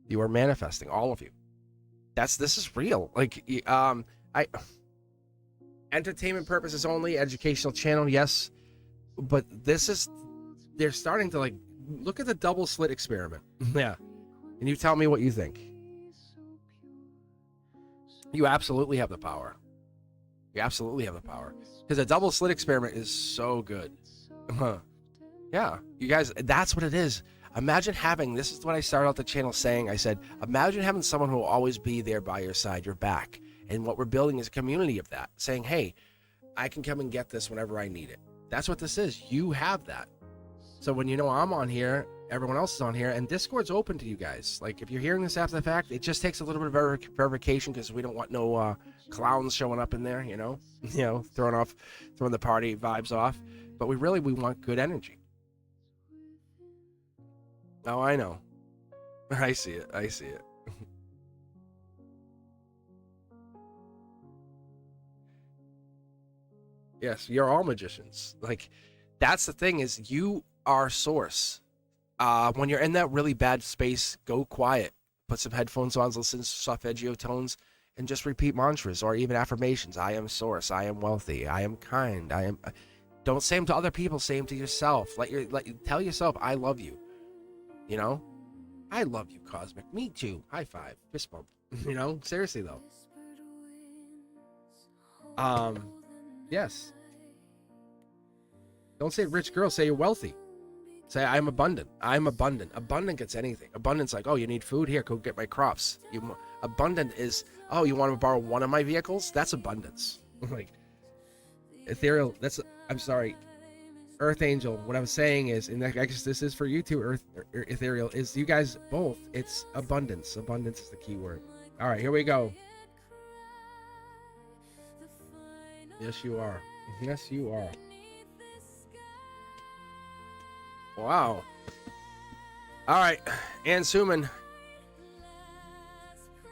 You are manifesting, all of you. This is real. Like, entertainment purposes only, educational channel, yes. But they're starting to, like, look at the double slit experiment. Yeah. And you tell me what you think. You absolutely have the power. You absolutely have the power. Because a double slit experiment is so good. Yeah. You guys, that's what it is. Imagine having, this is what I started out the channel saying. I said, imagine having someone who will always be there by your side, your back. And what we're building is a community of that. Saying, hey, I can come and get this whenever I need it. That's what this is. You have that. So when you know I'm on here, everyone else is on here, and Discord's open to you guys. Like, if you're hearing this after the fact, it just takes a little bit of verification because we don't want no clowns showing up in there, you know, throwing the party vibes off. But we want good energy. Oh, I know. I see it. Yes, you're all magicians. Like, that's the thing is you are source. When you're in that really bad space, go quiet. Put some headphones on, listen to solfeggio tones, and just repeat mantras or even affirmations. I am source. I am wealthy. I am kind. I am. Don't say them to other people. Say them to yourself. Tell yourself, I love you. You know, I love you, Cosmic. Me too. High five. Fist bump. You know, seriously though. Yes. Don't say rich girl. Say you're wealthy. Say I'm abundant. I'm abundant. Abundant gets anything. Abundance, like, oh, you need food? Here, go get my crops. Abundant is, oh, you want to borrow one of my vehicles? That's abundance. Like, ethereal. I'm sorry. Earth Angel, what I'm saying is, and I guess this is for you too, Ethereal, is you guys both, it's abundance. Abundance is the key word. All right, here we go. Yes, you are. Yes, you are. Wow. All right, Ann Suman.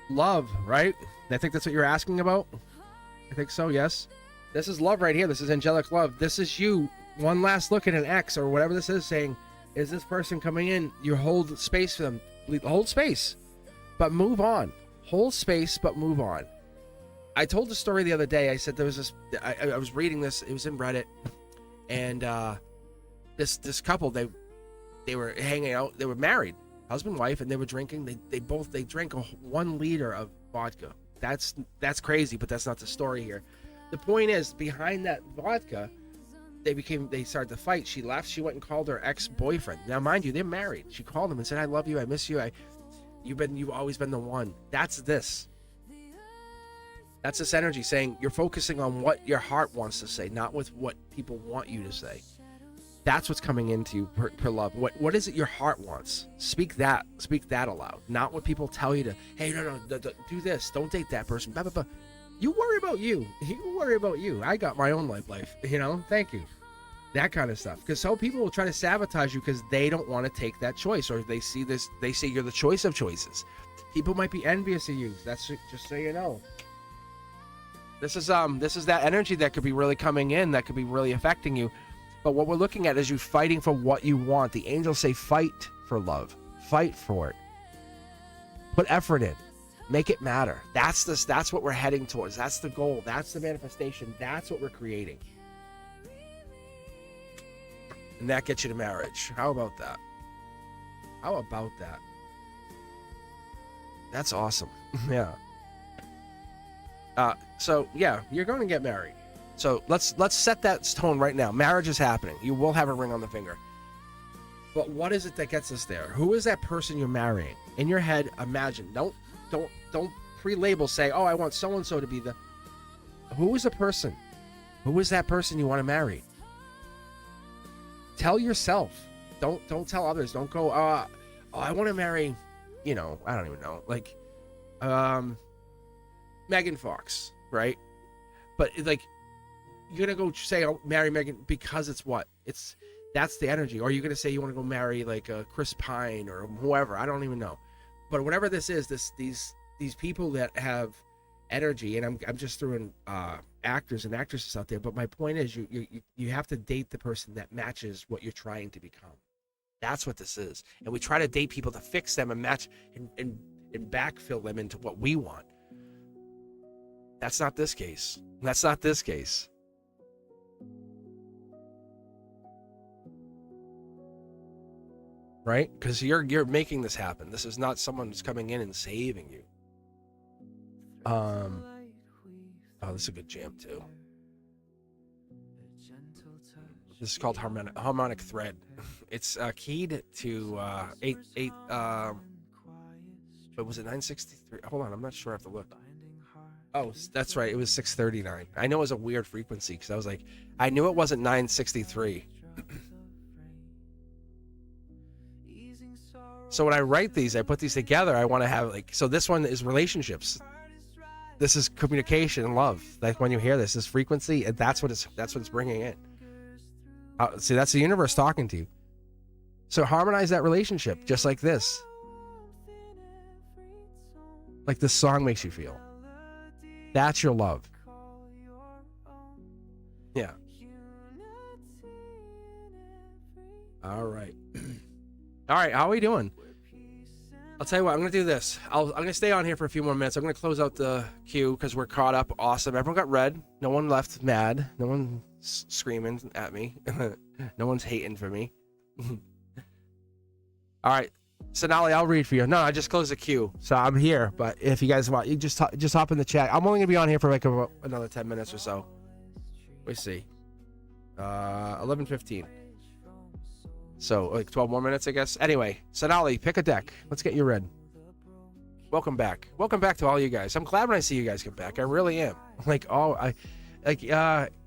Love, right? I think that's what you're asking about. I think so, yes. This is love right here. This is angelic love. This is you. One last look at an X or whatever this is saying, is this person coming in? You hold space for them. Hold space, but move on. Hold space, but move on. I told the story the other day. I said there was this. I was reading this. It was in Reddit, and this couple they were hanging out. They were married, husband and wife, and they were drinking. They drank 1 liter of vodka. That's crazy, but that's not the story here. The point is, behind that vodka, they started to fight. She left. She went and called her ex-boyfriend. Now, mind you, they're married. She called him and said, "I love you. I miss you. You've always been the one." That's this. That's this energy saying you're focusing on what your heart wants to say, not with what people want you to say. That's what's coming into you per love. What is it your heart wants? Speak that aloud, not what people tell you to. Hey, no, do this. Don't date that person. Blah, blah, blah. You worry about you. You worry about you. I got my own life. Thank you. That kind of stuff. Because some people will try to sabotage you because they don't want to take that choice, or they see you're the choice of choices. People might be envious of you. That's just so you know. This is that energy that could be really coming in, that could be really affecting you. But what we're looking at is you fighting for what you want. The angels say fight for love. Fight for it. Put effort in. Make it matter. That's what we're heading towards. That's the goal. That's the manifestation. That's what we're creating. And that gets you to marriage. How about that? That's awesome. Yeah. So yeah, you're going to get married. So let's set that tone right now. Marriage is happening. You will have a ring on the finger. But what is it that gets us there? Who is that person you're marrying? In your head, imagine. Don't pre-label. Say, oh, I want so and so to be the. Who is the person? Who is that person you want to marry? Tell yourself. Don't tell others. Don't go. I want to marry. I don't even know. Like, Megan Fox, right? But like, you're gonna go say, "I'll marry Megan" because it's what? That's the energy. Or you're gonna say you want to go marry like Chris Pine or whoever. I don't even know. But whatever this is, these people that have energy, and I'm just throwing actors and actresses out there. But my point is, you have to date the person that matches what you're trying to become. That's what this is. And we try to date people to fix them and match and backfill them into what we want. That's not this case. Right? Because you're making this happen. This is not someone who's coming in and saving you. Oh, this is a good jam too. This is called Harmonic Thread. It's keyed to 8. But was it 963? Hold on, I'm not sure. I have to look. Oh, that's right. It was 639. I know it was a weird frequency because I was like, I knew it wasn't 963. So when I write these, I put these together. I want to have so this one is relationships. This is communication and love. Like when you hear this frequency, and that's what it's bringing in. See, that's the universe talking to you. So harmonize that relationship just like this. Like this song makes you feel. That's your love. Yeah. All right. All right, how are we doing? I'll tell you what, I'm going to do this. I'm going to stay on here for a few more minutes. I'm going to close out the queue because we're caught up. Awesome. Everyone got red. No one left mad. No one's screaming at me. No one's hating for me. All right. Sonali, I'll read for you. No, I just closed the queue. So I'm here. But if you guys want, you just hop in the chat. I'm only going to be on here for like another 10 minutes or so. Let's see. 11:15. So, like 12 more minutes, I guess. Anyway, Sonali, pick a deck. Let's get you red. Welcome back. Welcome back to all you guys. I'm glad when I see you guys come back. I really am.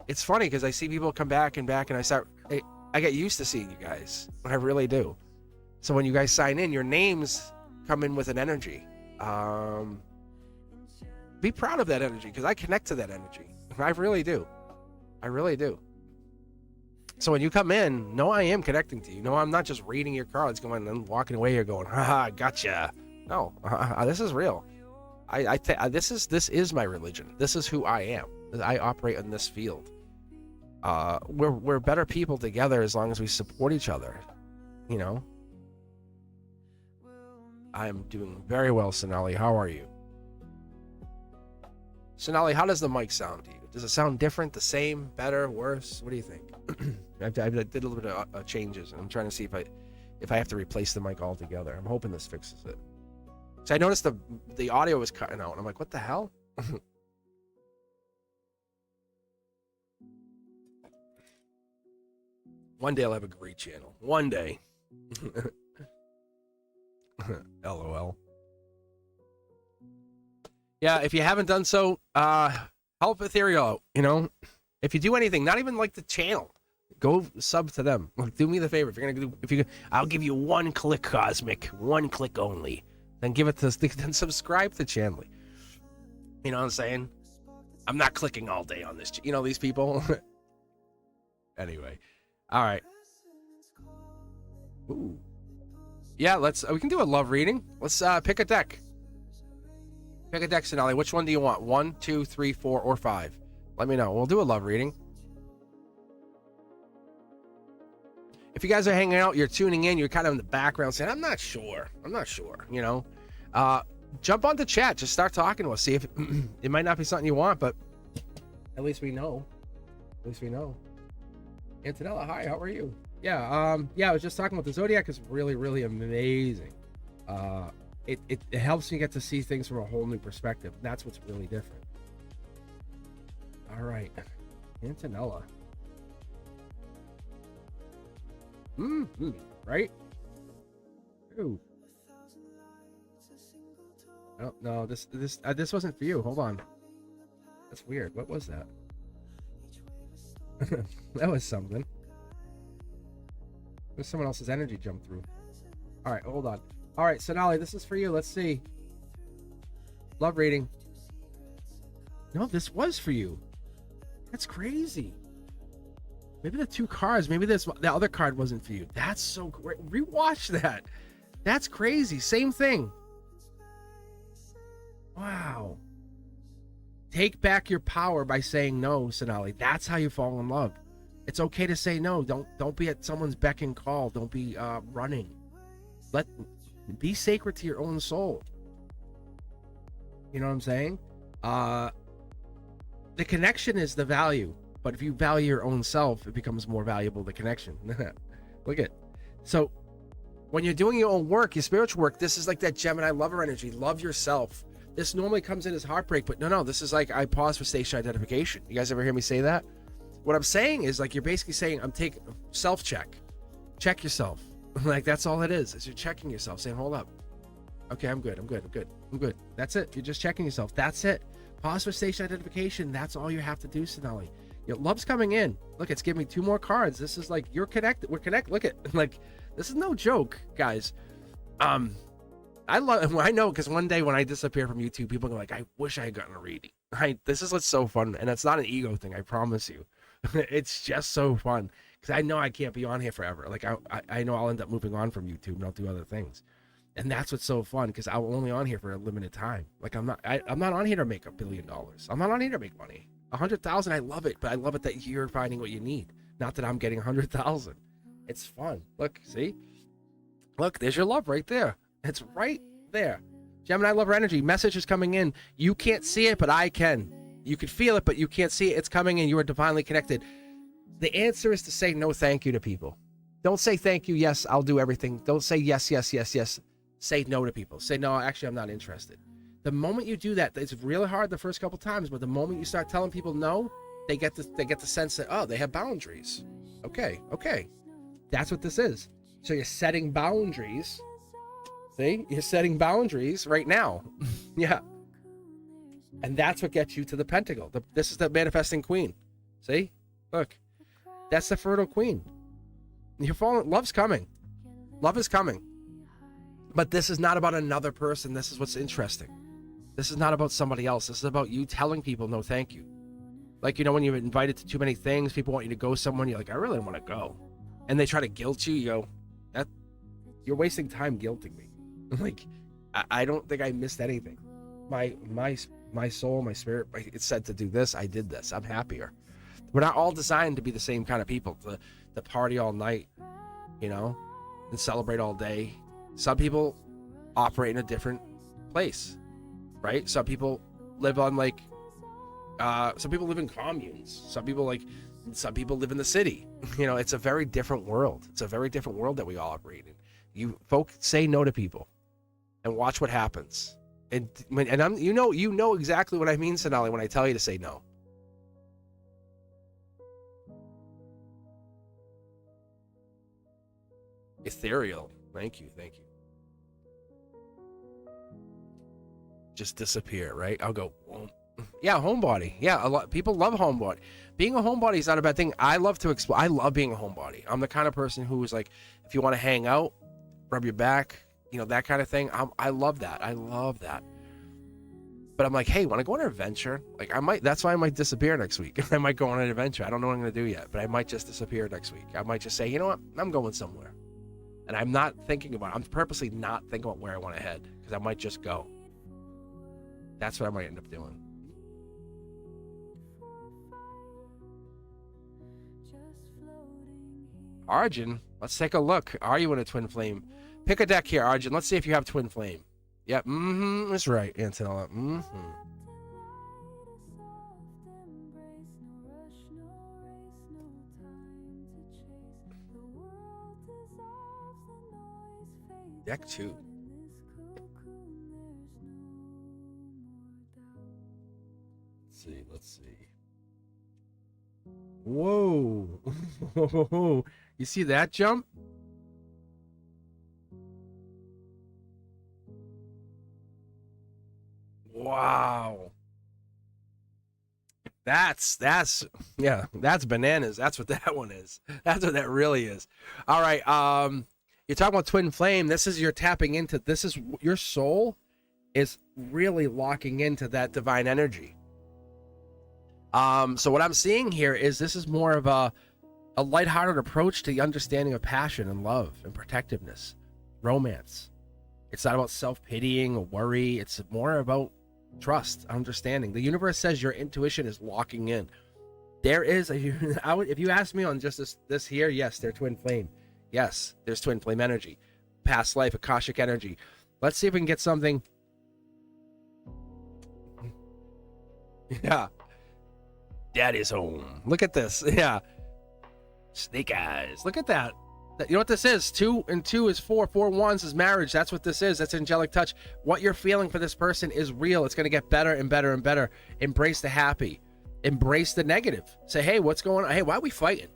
It's funny because I see people come back, and I get used to seeing you guys. I really do. So when you guys sign in, your names come in with an energy. Be proud of that energy because I connect to that energy. I really do. So when you come in, know I am connecting to you. No, I'm not just reading your cards, going and walking away. You're going, haha, gotcha. No, this is real. This is my religion. This is who I am. I operate in this field. We're better people together as long as we support each other. You know. I'm doing very well, Sonali. How are you? Sonali, how does the mic sound to you? Does it sound different, the same, better, worse? What do you think? I did a little bit of changes. I'm trying to see if I have to replace the mic altogether. I'm hoping this fixes it. So I noticed the audio was cutting out. I'm like, what the hell? One day I'll have a great channel. One day. LOL. Yeah, if you haven't done so, help Ethereal out, you know? If you do anything, not even like the channel, go sub to them. Like, do me the favor. I'll give you one click, Cosmic. One click only. Then give it to, then subscribe to the channel. You know what I'm saying? I'm not clicking all day on this. You know, these people. Anyway. All right. Ooh. Yeah, we can do a love reading. Let's pick a deck. Pick a deck, Sonali. Which one do you want? 1, 2, 3, 4, or 5? Let me know. We'll do a love reading. If you guys are hanging out, you're tuning in, you're kind of in the background saying, I'm not sure, you know. Jump onto chat. Just start talking to us. See if it might not be something you want, but at least we know. Antonella, hi, how are you? Yeah, I was just talking about the Zodiac is really, really amazing. It helps me get to see things from a whole new perspective. That's what's really different. All right, Antonella. Right? Ooh. Oh, no, this wasn't for you. Hold on. That's weird. What was that? That was something. There's someone else's energy jump through. All right, hold on. All right, Sonali, this is for you. Let's see. Love reading. No, this was for you. That's crazy. Maybe the two cards, maybe the other card wasn't for you. That's so great. Rewatch that. That's crazy. Same thing. Wow. Take back your power by saying no, Sonali. That's how you fall in love. It's okay to say no. Don't be at someone's beck and call. Don't be running. Be sacred to your own soul. You know what I'm saying? The connection is the value. But if you value your own self, it becomes more valuable, the connection. Look at. So when you're doing your own work, your spiritual work, this is like that Gemini lover energy. Love yourself. This normally comes in as heartbreak, but no, this is like I pause for station identification. You guys ever hear me say that? What I'm saying is like you're basically saying I'm taking self-check. Check yourself. Like that's all it is you're checking yourself, saying, hold up. Okay, I'm good. That's it. You're just checking yourself. That's it. Pause for station identification. That's all you have to do, Sonali. Your love's coming in. Look, it's giving me 2 more cards. This is like you're connected. We're connected. Look at like this is no joke, guys. I know because one day when I disappear from YouTube, people are like, I wish I had gotten a reading. This is what's so fun, and it's not an ego thing. I promise you. It's just so fun because I know I can't be on here forever. Like I know I'll end up moving on from YouTube and I'll do other things, and that's what's so fun because I'm only on here for a limited time. Like I'm not on here to make $1 billion. I'm not on here to make money. 100,000, I love it, but I love it that you're finding what you need. Not that I'm getting 100,000. It's fun. Look, see? Look, there's your love right there. It's right there. Gemini lover energy. Message is coming in. You can't see it, but I can. You can feel it, but you can't see it. It's coming in. You are divinely connected. The answer is to say no thank you to people. Don't say thank you, yes, I'll do everything. Don't say yes. Say no to people. Say no, actually, I'm not interested. The moment you do that, it's really hard the first couple times, but the moment you start telling people no, they get the sense that, oh, they have boundaries. Okay. That's what this is. So you're setting boundaries. See? You're setting boundaries right now. Yeah. And that's what gets you to the Pentacle. This is the manifesting queen. See? Look. That's the fertile queen. You're falling. Love's coming. Love is coming. But this is not about another person. This is what's interesting. This is not about somebody else. This is about you telling people no thank you. Like, you know, when you're invited to too many things, people want you to go somewhere, you're like, I really don't want to go. And they try to guilt you. You go, you're wasting time guilting me. Like, I don't think I missed anything. My soul, my spirit, it's said to do this. I did this. I'm happier. We're not all designed to be the same kind of people. The party all night, you know, and celebrate all day. Some people operate in a different place, right? Some people live on like Some people live in communes. Some people live in the city. You know, it's a very different world. It's a very different world that we all operate in. You folks say no to people and watch what happens. And you know exactly what I mean, Sonali, when I tell you to say no. Ethereal. Thank you. Just disappear, right? I'll go, yeah, homebody. Yeah, a lot people love homebody. Being a homebody is not a bad thing. I love to explore. I love being a homebody. I'm the kind of person who is like, if you want to hang out, rub your back, you know, that kind of thing. I love that. I love that. But I'm like, hey, want to go on an adventure? Like, that's why I might disappear next week. I might go on an adventure. I don't know what I'm going to do yet, but I might just disappear next week. I might just say, you know what? I'm going somewhere. And I'm not thinking about it. I'm purposely not thinking about where I want to head because I might just go. That's what I might end up doing. Arjun, let's take a look. Are you in a twin flame? Pick a deck here, Arjun. Let's see if you have twin flame. Yep, that's right, Antonella. Deck 2. Let's see. Whoa. You see that jump? Wow. That's bananas. That's what that one is. That's what that really is. All right. You're talking about twin flame. You're tapping into, this is your soul is really locking into that divine energy. So what I'm seeing here is this is more of a lighthearted approach to the understanding of passion and love and protectiveness, romance. It's not about self-pitying or worry. It's more about trust, understanding. The universe says your intuition is locking in. There is if you ask me on just this here, yes, they're twin flame. Yes, there's twin flame energy, past life, Akashic energy. Let's see if we can get something. Yeah. Daddy's home. Look at this. Yeah. Snake eyes. Look at that. You know what this is? 2 and 2 is 4. 4 wands is marriage. That's what this is. That's angelic touch. What you're feeling for this person is real. It's going to get better and better and better. Embrace the happy. Embrace the negative. Say, hey, what's going on? Hey, why are we fighting?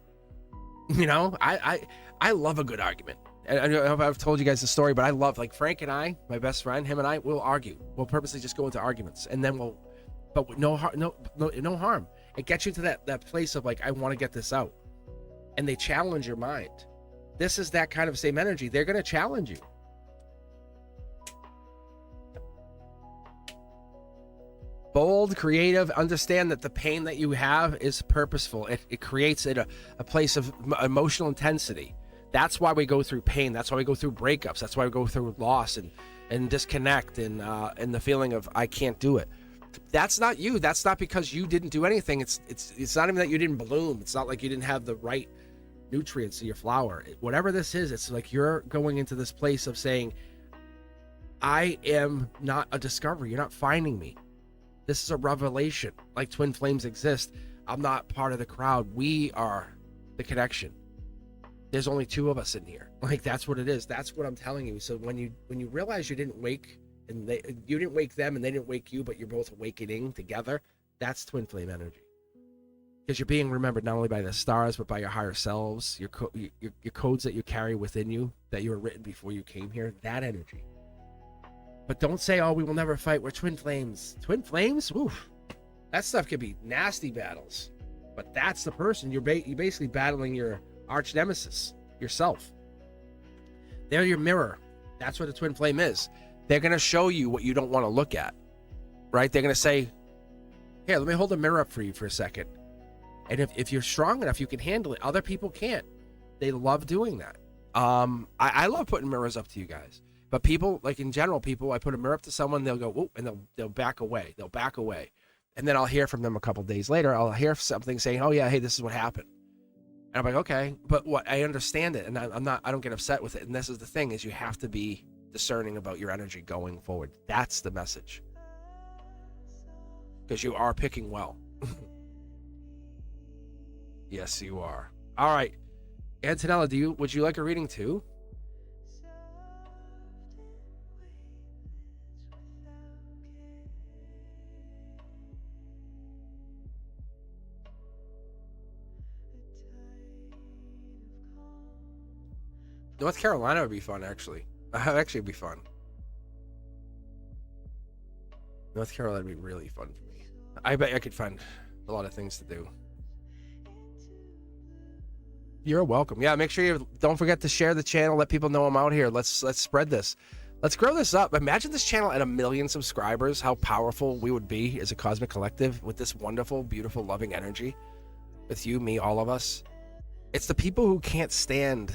You know, I love a good argument. I don't know if I've told you guys the story, but I love, like, Frank and I, my best friend, him and I, we'll argue. We'll purposely just go into arguments, and then but no harm. It gets you to that place of, like, I want to get this out. And they challenge your mind. This is that kind of same energy. They're going to challenge you. Bold, creative, understand that the pain that you have is purposeful. It creates a place of emotional intensity. That's why we go through pain. That's why we go through breakups. That's why we go through loss and disconnect and the feeling of I can't do it. That's not you. That's not because you didn't do anything. It's not even that you didn't bloom. It's not like you didn't have the right nutrients to your flower. Whatever this is, it's like you're going into this place of saying, I am not a discovery. You're not finding me. This is a revelation. Like twin flames exist. I'm not part of the crowd. We are the connection. There's only 2 of us in here. Like, that's what it is. That's what I'm telling you. So when you realize you didn't wake and you didn't wake them and they didn't wake you, but you're both awakening together, that's twin flame energy. Because you're being remembered not only by the stars, but by your higher selves, your codes that you carry within you, that you were written before you came here, that energy. But don't say, oh, we will never fight. We're twin flames. Twin flames? Oof. That stuff could be nasty battles. But that's the person. You're basically battling your arch nemesis, yourself. They're your mirror. That's what a twin flame is. They're going to show you what you don't want to look at, right? They're going to say, here, let me hold a mirror up for you for a second. And if you're strong enough, you can handle it. Other people can't. They love doing that. I love putting mirrors up to you guys. But people, like in general, I put a mirror up to someone, they'll go, whoop, and they'll back away. They'll back away. And then I'll hear from them a couple days later. I'll hear something saying, oh yeah, hey, this is what happened. And I'm like, okay, but what? I understand it, and I don't get upset with it. And this is the thing, is you have to be discerning about your energy going forward. That's the message. Because you are picking well. Yes, you are. All right. Antonella, would you like a reading too? North Carolina would be fun, actually. Actually, it'd be fun. North Carolina would be really fun for me. I bet I could find a lot of things to do. You're welcome. Yeah, make sure you don't forget to share the channel. Let people know I'm out here. Let's spread this. Let's grow this up. Imagine this channel at 1 million subscribers. How powerful we would be as a cosmic collective with this wonderful, beautiful, loving energy. With you, me, all of us. It's the people who can't stand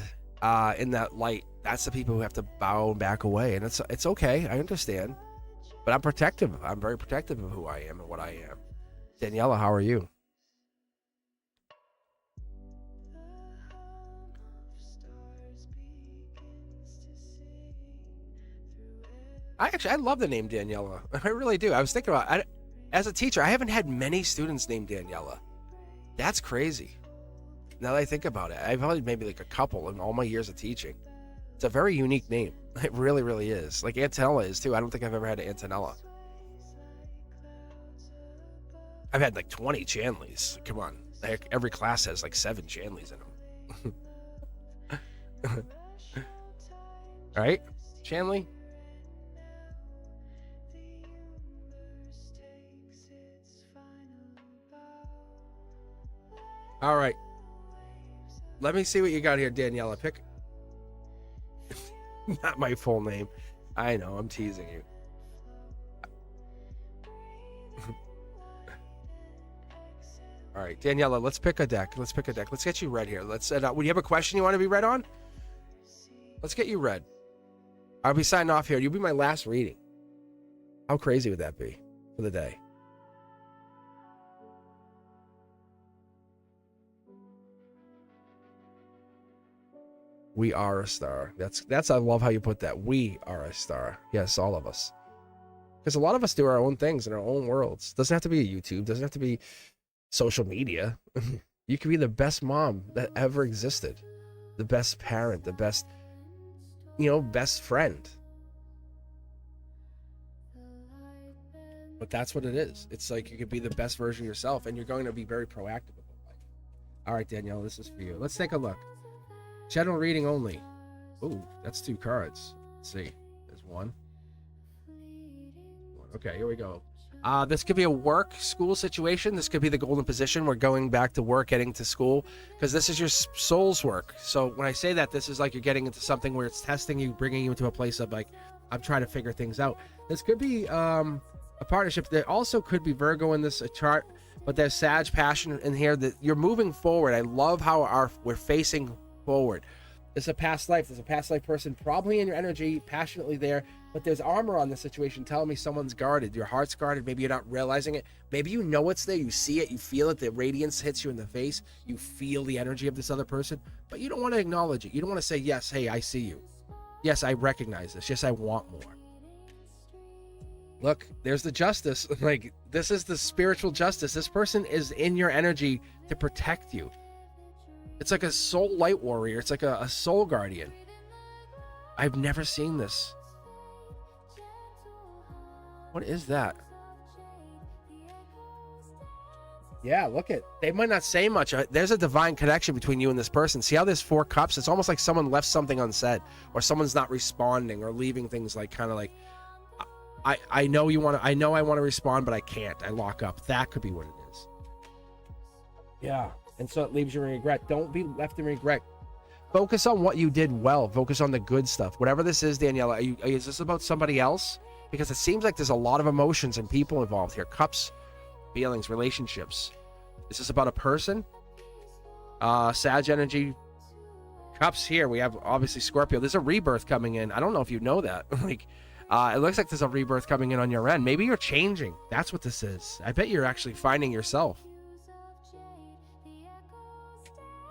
in that light. That's the people who have to bow and back away. And it's okay. I understand. But I'm protective. I'm very protective of who I am and what I am. Daniela, how are you? I love the name Daniela. I really do. I was thinking about as a teacher, I haven't had many students named Daniela. That's crazy. Now that I think about it, I've only maybe like a couple in all my years of teaching. It's a very unique name. It really, really is. Like Antonella is too. I don't think I've ever had an Antonella. I've had like 20 Chanleys. Come on. Like, every class has like 7 Chanleys in them. All right, Chanley. All right. Let me see what you got here, Daniela. Pick. Not my full name. I know, I'm teasing you. All right, Daniela, let's pick a deck. Let's get you read here. Would you have a question you want to be read on? Let's get you read. I'll be signing off here. You'll be my last reading. How crazy would that be for the day? We are a star. That's I love how you put that. We are a star. Yes, all of us. Because a lot of us do our own things in our own worlds. Doesn't have to be a YouTube. Doesn't have to be social media. You can be the best mom that ever existed. The best parent. The best, best friend. But that's what it is. It's like you could be the best version of yourself, and you're going to be very proactive about life. All right, Danielle, this is for you. Let's take a look. General reading only. Ooh, that's 2 cards. Let's see. There's one. Okay, here we go. This could be a work, school situation. This could be the golden position. We're going back to work, getting to school, because this is your soul's work. So when I say that, this is like you're getting into something where it's testing you, bringing you into a place of like, I'm trying to figure things out. This could be a partnership. There also could be Virgo in this chart, but there's Sag passion in here that you're moving forward. I love how we're facing forward. There's a past life. There's a past life person probably in your energy, passionately there, but there's armor on this situation telling me someone's guarded. Your heart's guarded. Maybe you're not realizing it. Maybe you know it's there. You see it. You feel it. The radiance hits you in the face. You feel the energy of this other person, but you don't want to acknowledge it. You don't want to say, yes, hey, I see you. Yes, I recognize this. Yes, I want more. Look, there's the justice. Like, this is the spiritual justice. This person is in your energy to protect you. It's like a soul light warrior. It's like a soul guardian. I've never seen this. What is that? Yeah, look at. They might not say much. There's a divine connection between you and this person. See how there's 4 cups? It's almost like someone left something unsaid, or someone's not responding, or leaving things like kind of like, I know you want to. I know I want to respond, but I can't. I lock up. That could be what it is. Yeah. And so it leaves you in regret. Don't be left in regret. Focus on what you did well. Focus on the good stuff. Whatever this is, Daniela, is this about somebody else? Because it seems like there's a lot of emotions and people involved here. Cups, feelings, relationships. Is this about a person? Sag energy. Cups here. We have obviously Scorpio. There's a rebirth coming in. I don't know if you know that. Like, it looks like there's a rebirth coming in on your end. Maybe you're changing. That's what this is. I bet you're actually finding yourself.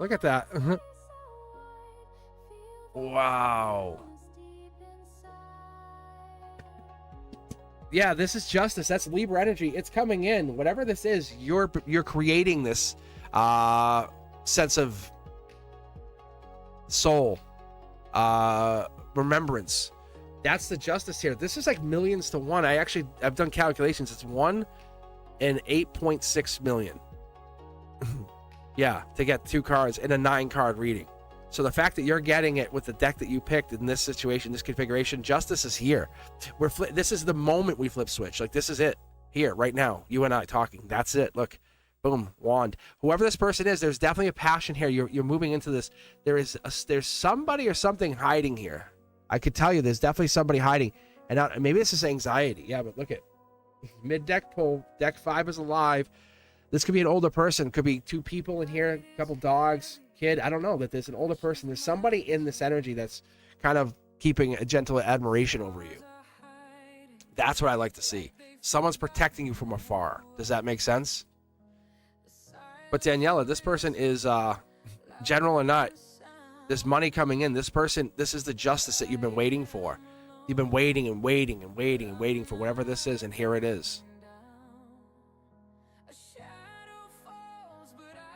Look at that. Wow. Yeah, this is justice. That's Libra energy. It's coming in. Whatever this is, you're creating this sense of soul, remembrance. That's the justice here. This is like millions to one. I've done calculations. It's 1 in 8.6 million. Yeah, to get 2 cards in a 9-card reading. So the fact that you're getting it with the deck that you picked in this situation, this configuration, justice is here. This is the moment we flip switch. Like, this is it here right now. You and I talking. That's it. Look, boom, wand. Whoever this person is, there's definitely a passion here. You're moving into this. There's somebody or something hiding here. I could tell you, there's definitely somebody hiding, and maybe this is anxiety. Yeah, but look at mid deck pull. Deck 5 is alive. This could be an older person. Could be 2 people in here, a couple dogs. Kid, I don't know, that there's an older person. There's somebody in this energy that's kind of keeping a gentle admiration over you. That's what I like to see. Someone's protecting you from afar. Does that make sense? But Daniela, this person is general or not. There's money coming in. This person, this is the justice that you've been waiting for. You've been waiting and waiting and waiting and waiting for whatever this is, and here it is.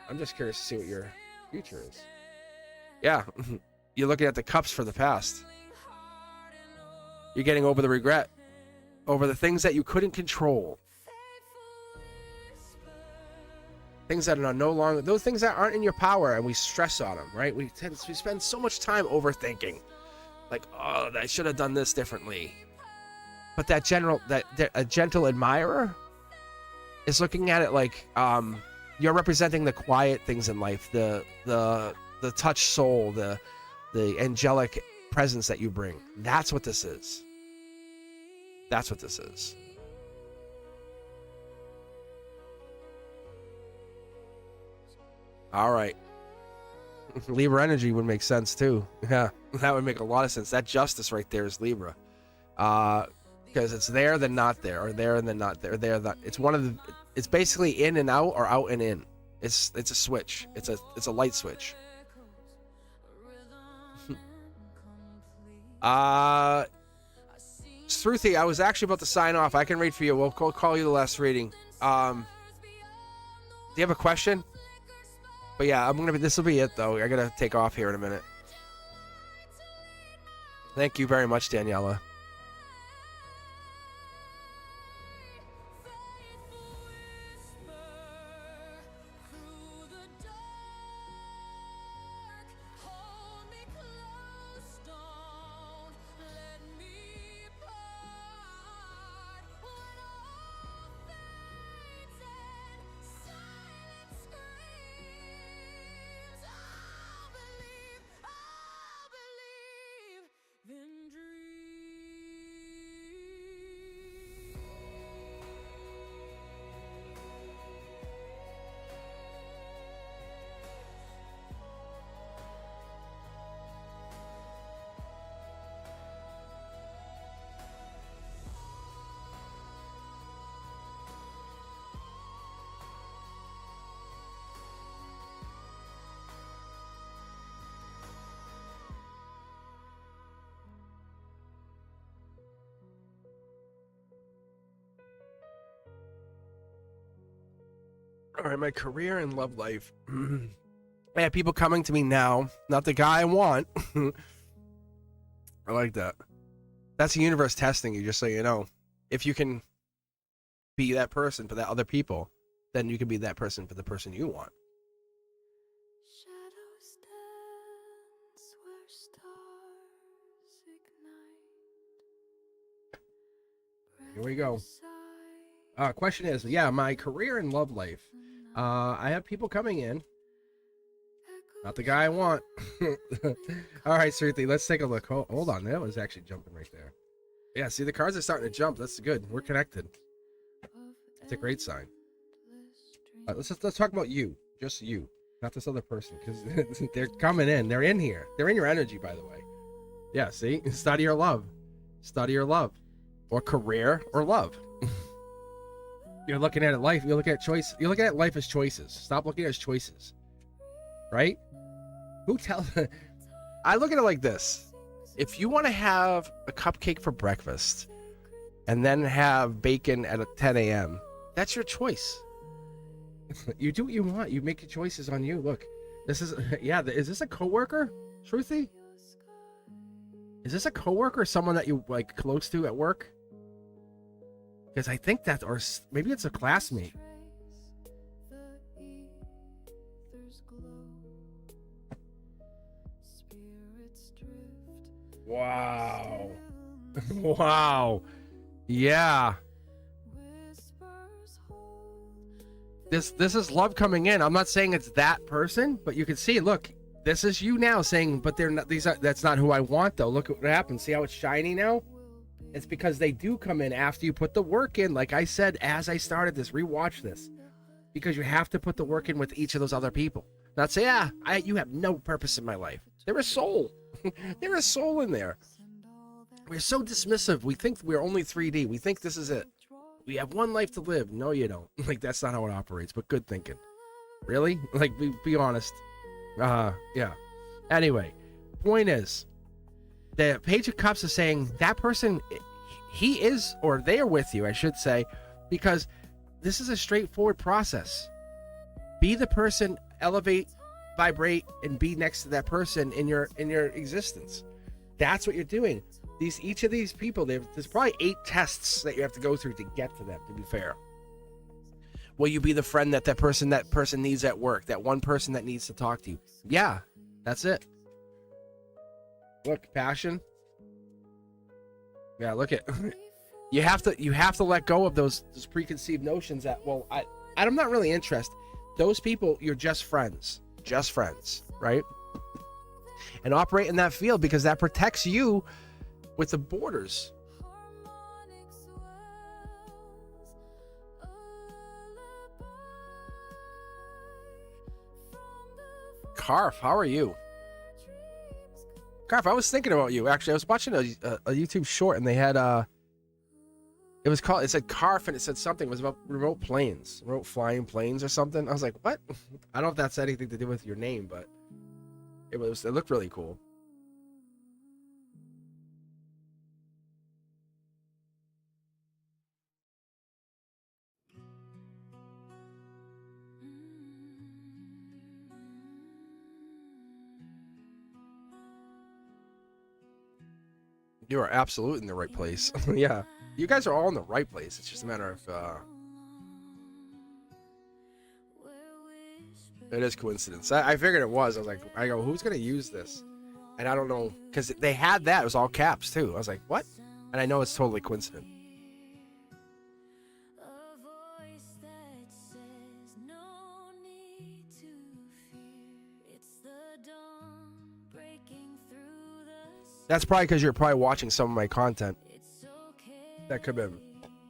I'm just curious to see what your future is. Yeah, you're looking at the cups for the past. You're getting over the regret, over the things that you couldn't control, things that are no longer, those things that aren't in your power, and we stress on them, right? We spend so much time overthinking, like, oh, I should have done this differently. But a gentle admirer is looking at it like, you're representing the quiet things in life, the touch soul, the angelic presence that you bring. That's what this is. That's what this is. All right. Libra energy would make sense too. Yeah, that would make a lot of sense. That justice right there is Libra. Because it's there, then not there, or there and then not there. There, that it's one of the. It's basically in and out or out and in. It's a switch. It's a light switch. Sruthi, I was actually about to sign off. I can read for you. We'll call you the last reading. Do you have a question? But yeah, this will be it though. I gotta take off here in a minute. Thank you very much, Daniela. All right, my career and love life. I have people coming to me now. Not the guy I want. I like that. That's the universe testing you, just so you know. If you can be that person for that other people, then you can be that person for the person you want. Shadows dance where stars ignite. Here we go. Question is, yeah, my career and love life. I have people coming in. Not the guy I want. All right, Sruthi, let's take a look. Hold on, that was actually jumping right there. Yeah, see, the cards are starting to jump. That's good. We're connected. It's a great sign. Let's talk about you, just you, not this other person, because they're coming in. They're in here. They're in your energy, by the way. Yeah, see, study your love, or career or love. You're looking at it life. You're looking at choice. You're looking at life as choices. Stop looking at it as choices. Right? Who tells? I look at it like this. If you want to have a cupcake for breakfast, and then have bacon at 10 a.m. That's your choice. You do what you want. You make your choices on you. Look, this is, yeah, is this a coworker, Shruti? Is this a coworker or someone that you like close to at work? Because I think that, or maybe it's a classmate. Wow. Wow. Yeah. This is love coming in. I'm not saying it's that person, but you can see, look, this is you now saying, but they're not, that's not who I want though. Look at what happens. See how it's shiny now? It's because they do come in after you put the work in. Like I said, as I started this, rewatch this, because you have to put the work in with each of those other people. Not say, you have no purpose in my life. They're a soul. They're a soul in there. We're so dismissive. We think we're only 3D. We think this is it. We have one life to live. No, you don't. Like, that's not how it operates, but good thinking. Really? Like, be honest. Yeah. Anyway, point is, the Page of Cups is saying that person, he is, or they are with you, I should say, because this is a straightforward process. Be the person, elevate, vibrate, and be next to that person in your existence. That's what you're doing. Each of these people, there's probably 8 tests that you have to go through to get to them, to be fair. Will you be the friend that person needs at work, that one person that needs to talk to you? Yeah, that's it. Look, passion. Yeah, look at you have to let go of those preconceived notions that, well, I'm not really interested. Those people, you're just friends, right? And operate in that field, because that protects you with the borders. Carf, how are you? Carf, I was thinking about you. Actually, I was watching a YouTube short, and they had it said Carf, and it said something. It was about remote flying planes or something. I was like, what? I don't know if that's anything to do with your name, but it looked really cool. You are absolutely in the right place. Yeah, you guys are all in the right place. It's just a matter of it is coincidence. I figured it was. I go, who's gonna use this? And I don't know, because they had that. It was all caps too. I was like, what? And I know it's totally coincident. That's probably because you're probably watching some of my content. That could be.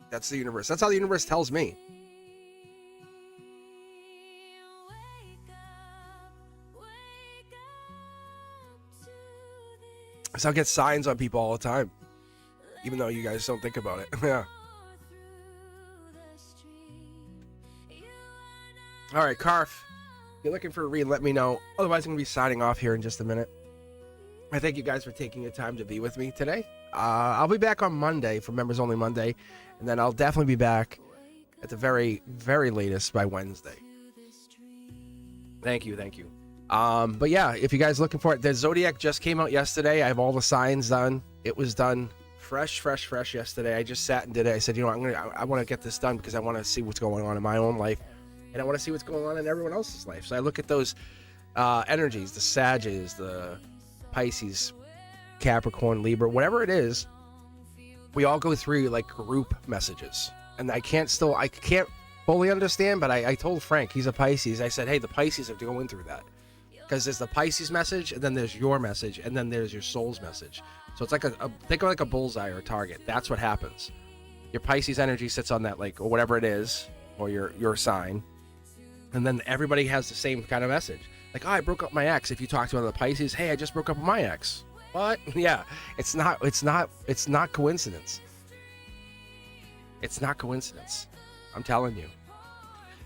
That's the universe. That's how the universe tells me. So I get signs on people all the time, even though you guys don't think about it. Yeah. All right, Carf. If you're looking for a read, let me know. Otherwise, I'm going to be signing off here in just a minute. I thank you guys for taking your time to be with me today. I'll be back on Monday for Members Only Monday, and then I'll definitely be back at the very, very latest by Wednesday. Thank you. But yeah, if you guys are looking for it, the Zodiac just came out yesterday. I have all the signs done. It was done fresh yesterday. I just sat and did it. I said, I want to get this done because I want to see what's going on in my own life, and I want to see what's going on in everyone else's life. So I look at those energies, the Sages, the Pisces, Capricorn, Libra, whatever it is. We all go through like group messages, and I can't fully understand, but I told Frank, he's a Pisces. I said, hey, the Pisces are going through that, because there's the Pisces message, and then there's your message, and then there's your soul's message. So it's like think of like a bullseye or a target. That's what happens. Your Pisces energy sits on that, like, or whatever it is, or your sign, and then everybody has the same kind of message. Like, I broke up with my ex. If you talk to one of the Pisces, hey, I just broke up with my ex. What? Yeah, it's not coincidence. It's not coincidence. I'm telling you.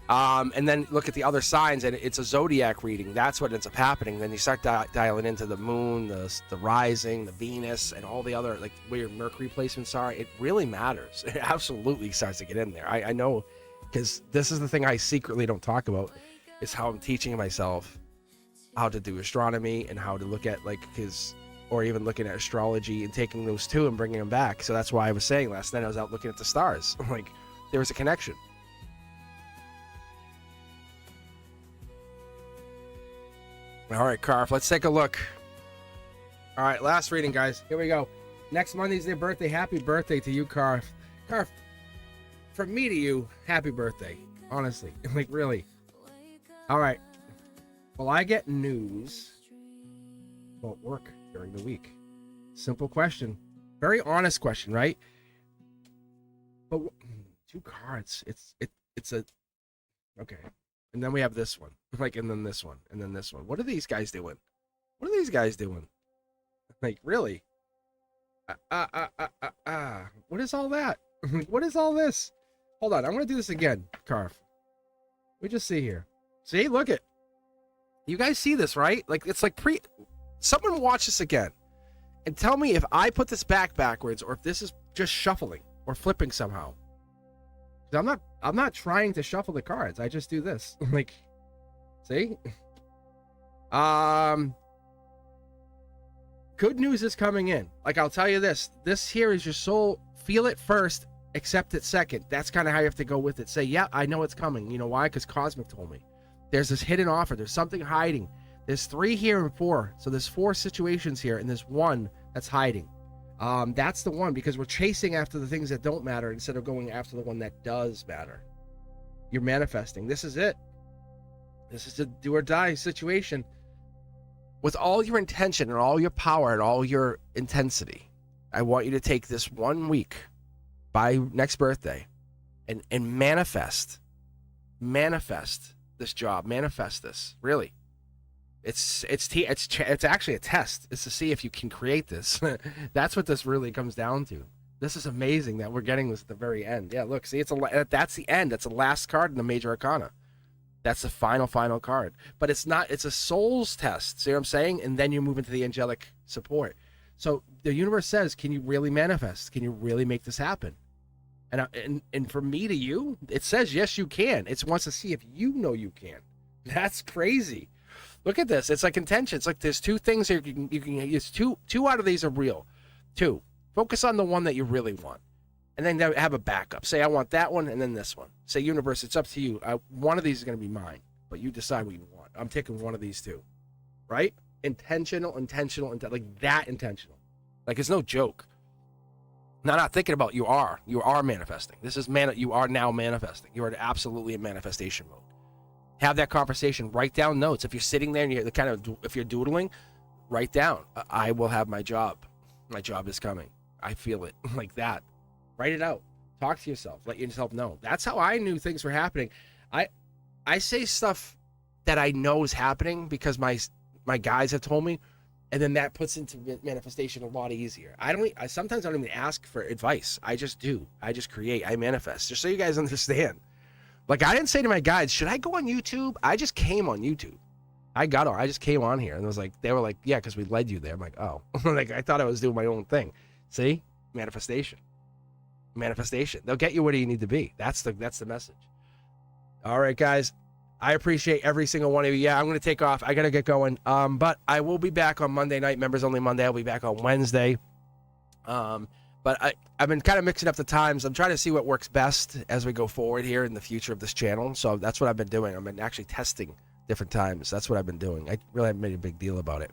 And then look at the other signs, and it's a zodiac reading. That's what ends up happening. Then you start dialing into the moon, the rising, the Venus, and all the other, like where your Mercury placements are. It really matters. It absolutely starts to get in there. I know, because this is the thing I secretly don't talk about, is how I'm teaching myself how to do astronomy and how to look at or even looking at astrology and taking those two and bringing them back. So that's why I was saying last night I was out looking at the stars. Like, there was a connection. All right, Carf, let's take a look. All right, last reading, guys. Here we go. Next Monday's their birthday. Happy birthday to you, Carf. Carf, from me to you, happy birthday. Honestly, like, really. All right. Well, I get news about work during the week. Simple question. Very honest question, right? But 2 cards. It's a... Okay. And then we have this one. And then this one. And then this one. What are these guys doing? What are these guys doing? Like, really? What is all that? What is all this? Hold on. I'm going to do this again, Carf. We just see here. See? Look it. You guys see this, right? Like, it's like someone watch this again and tell me if I put this backwards or if this is just shuffling or flipping somehow. I'm not trying to shuffle the cards. I just do this. Like, see? Good news is coming in. Like, I'll tell you this. This here is your soul. Feel it first, accept it second. That's kind of how you have to go with it. Say, yeah, I know it's coming. You know why? Because Cosmic told me. There's this hidden offer. There's something hiding. There's 3 here and 4. So there's 4 situations here, and there's 1 that's hiding. That's the one, because we're chasing after the things that don't matter instead of going after the one that does matter. You're manifesting. This is it. This is a do or die situation. With all your intention and all your power and all your intensity, I want you to take this 1 week by next birthday and manifest this job. Manifest this. Really. It's actually a test. It's to see if you can create this. That's what this really comes down to. This is amazing that we're getting this at the very end. Yeah, look, see, that's the end. That's the last card in the Major Arcana. That's the final card. But it's not. It's a soul's test. See what I'm saying? And then you move into the angelic support. So the universe says, can you really manifest? Can you really make this happen? And from me to you, it says yes, you can. It wants to see if you know you can. That's crazy. Look at this. It's like intention. It's like there's 2 things here. You can use two out of these are real. 2. Focus on the one that you really want, and then have a backup. Say I want that one, and then this one. Say universe, it's up to you. One of these is going to be mine, but you decide what you want. I'm taking one of these 2, right? Intentional, like that intentional. Like, it's no joke. Not thinking about you are manifesting. This is you are now manifesting. You are absolutely in manifestation mode. Have that conversation. Write down notes. If you're sitting there and if you're doodling, write down. I will have my job. My job is coming. I feel it. Like that. Write it out. Talk to yourself. Let yourself know. That's how I knew things were happening. I say stuff that I know is happening because my guides have told me, and then that puts into manifestation a lot easier. Sometimes I don't even ask for advice. I just do. I just create. I manifest. Just so you guys understand. Like, I didn't say to my guides, should I go on YouTube? I just came on YouTube. I just came on here, and it was like, they were like, yeah, because we led you there. I'm like, oh. Like, I thought I was doing my own thing. See? Manifestation. They'll get you where you need to be. That's the message. All right, guys. I appreciate every single one of you. Yeah, I'm going to take off. I got to get going. But I will be back on Monday night. Members only Monday. I'll be back on Wednesday. But I've been kind of mixing up the times. I'm trying to see what works best as we go forward here in the future of this channel. So that's what I've been doing. I've been actually testing different times. That's what I've been doing. I really haven't made a big deal about it.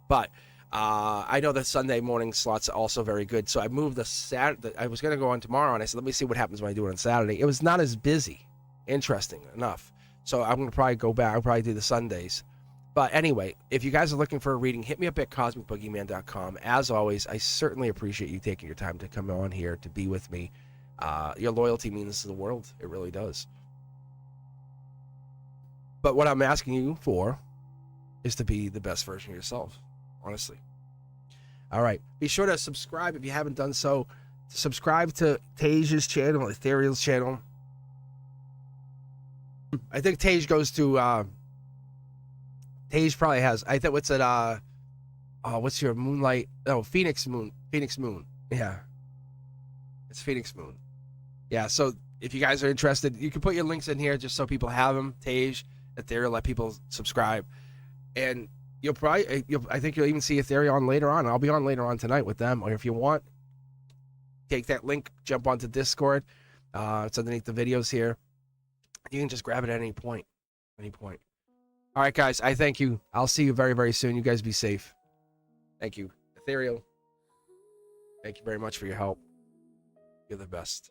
But I know the Sunday morning slot's also very good. So I moved the Saturday. I was going to go on tomorrow, and I said, let me see what happens when I do it on Saturday. It was not as busy, interesting enough. So I'm going to probably go back. I'll probably do the Sundays. But anyway, if you guys are looking for a reading, hit me up at cosmicboogeyman.com. As always, I certainly appreciate you taking your time to come on here to be with me. Your loyalty means the world. It really does. But what I'm asking you for is to be the best version of yourself, honestly. All right. Be sure to subscribe if you haven't done so. Subscribe to Tasia's channel, Ethereal's channel. I think Tage goes to Tage probably has. I think what's it what's your moonlight? Oh, Phoenix Moon. Phoenix Moon. Yeah. It's Phoenix Moon. Yeah, so if you guys are interested, you can put your links in here just so people have them. Tage, Ethereal, let people subscribe. And you'll probably I think you'll even see Ethereal on later on. I'll be on later on tonight with them. Or if you want, take that link, jump onto Discord. It's underneath the videos here. You can just grab it at any point. Any point. All right, guys, I thank you. I'll see you very, very soon. You guys be safe. Thank you. Ethereal, thank you very much for your help. You're the best.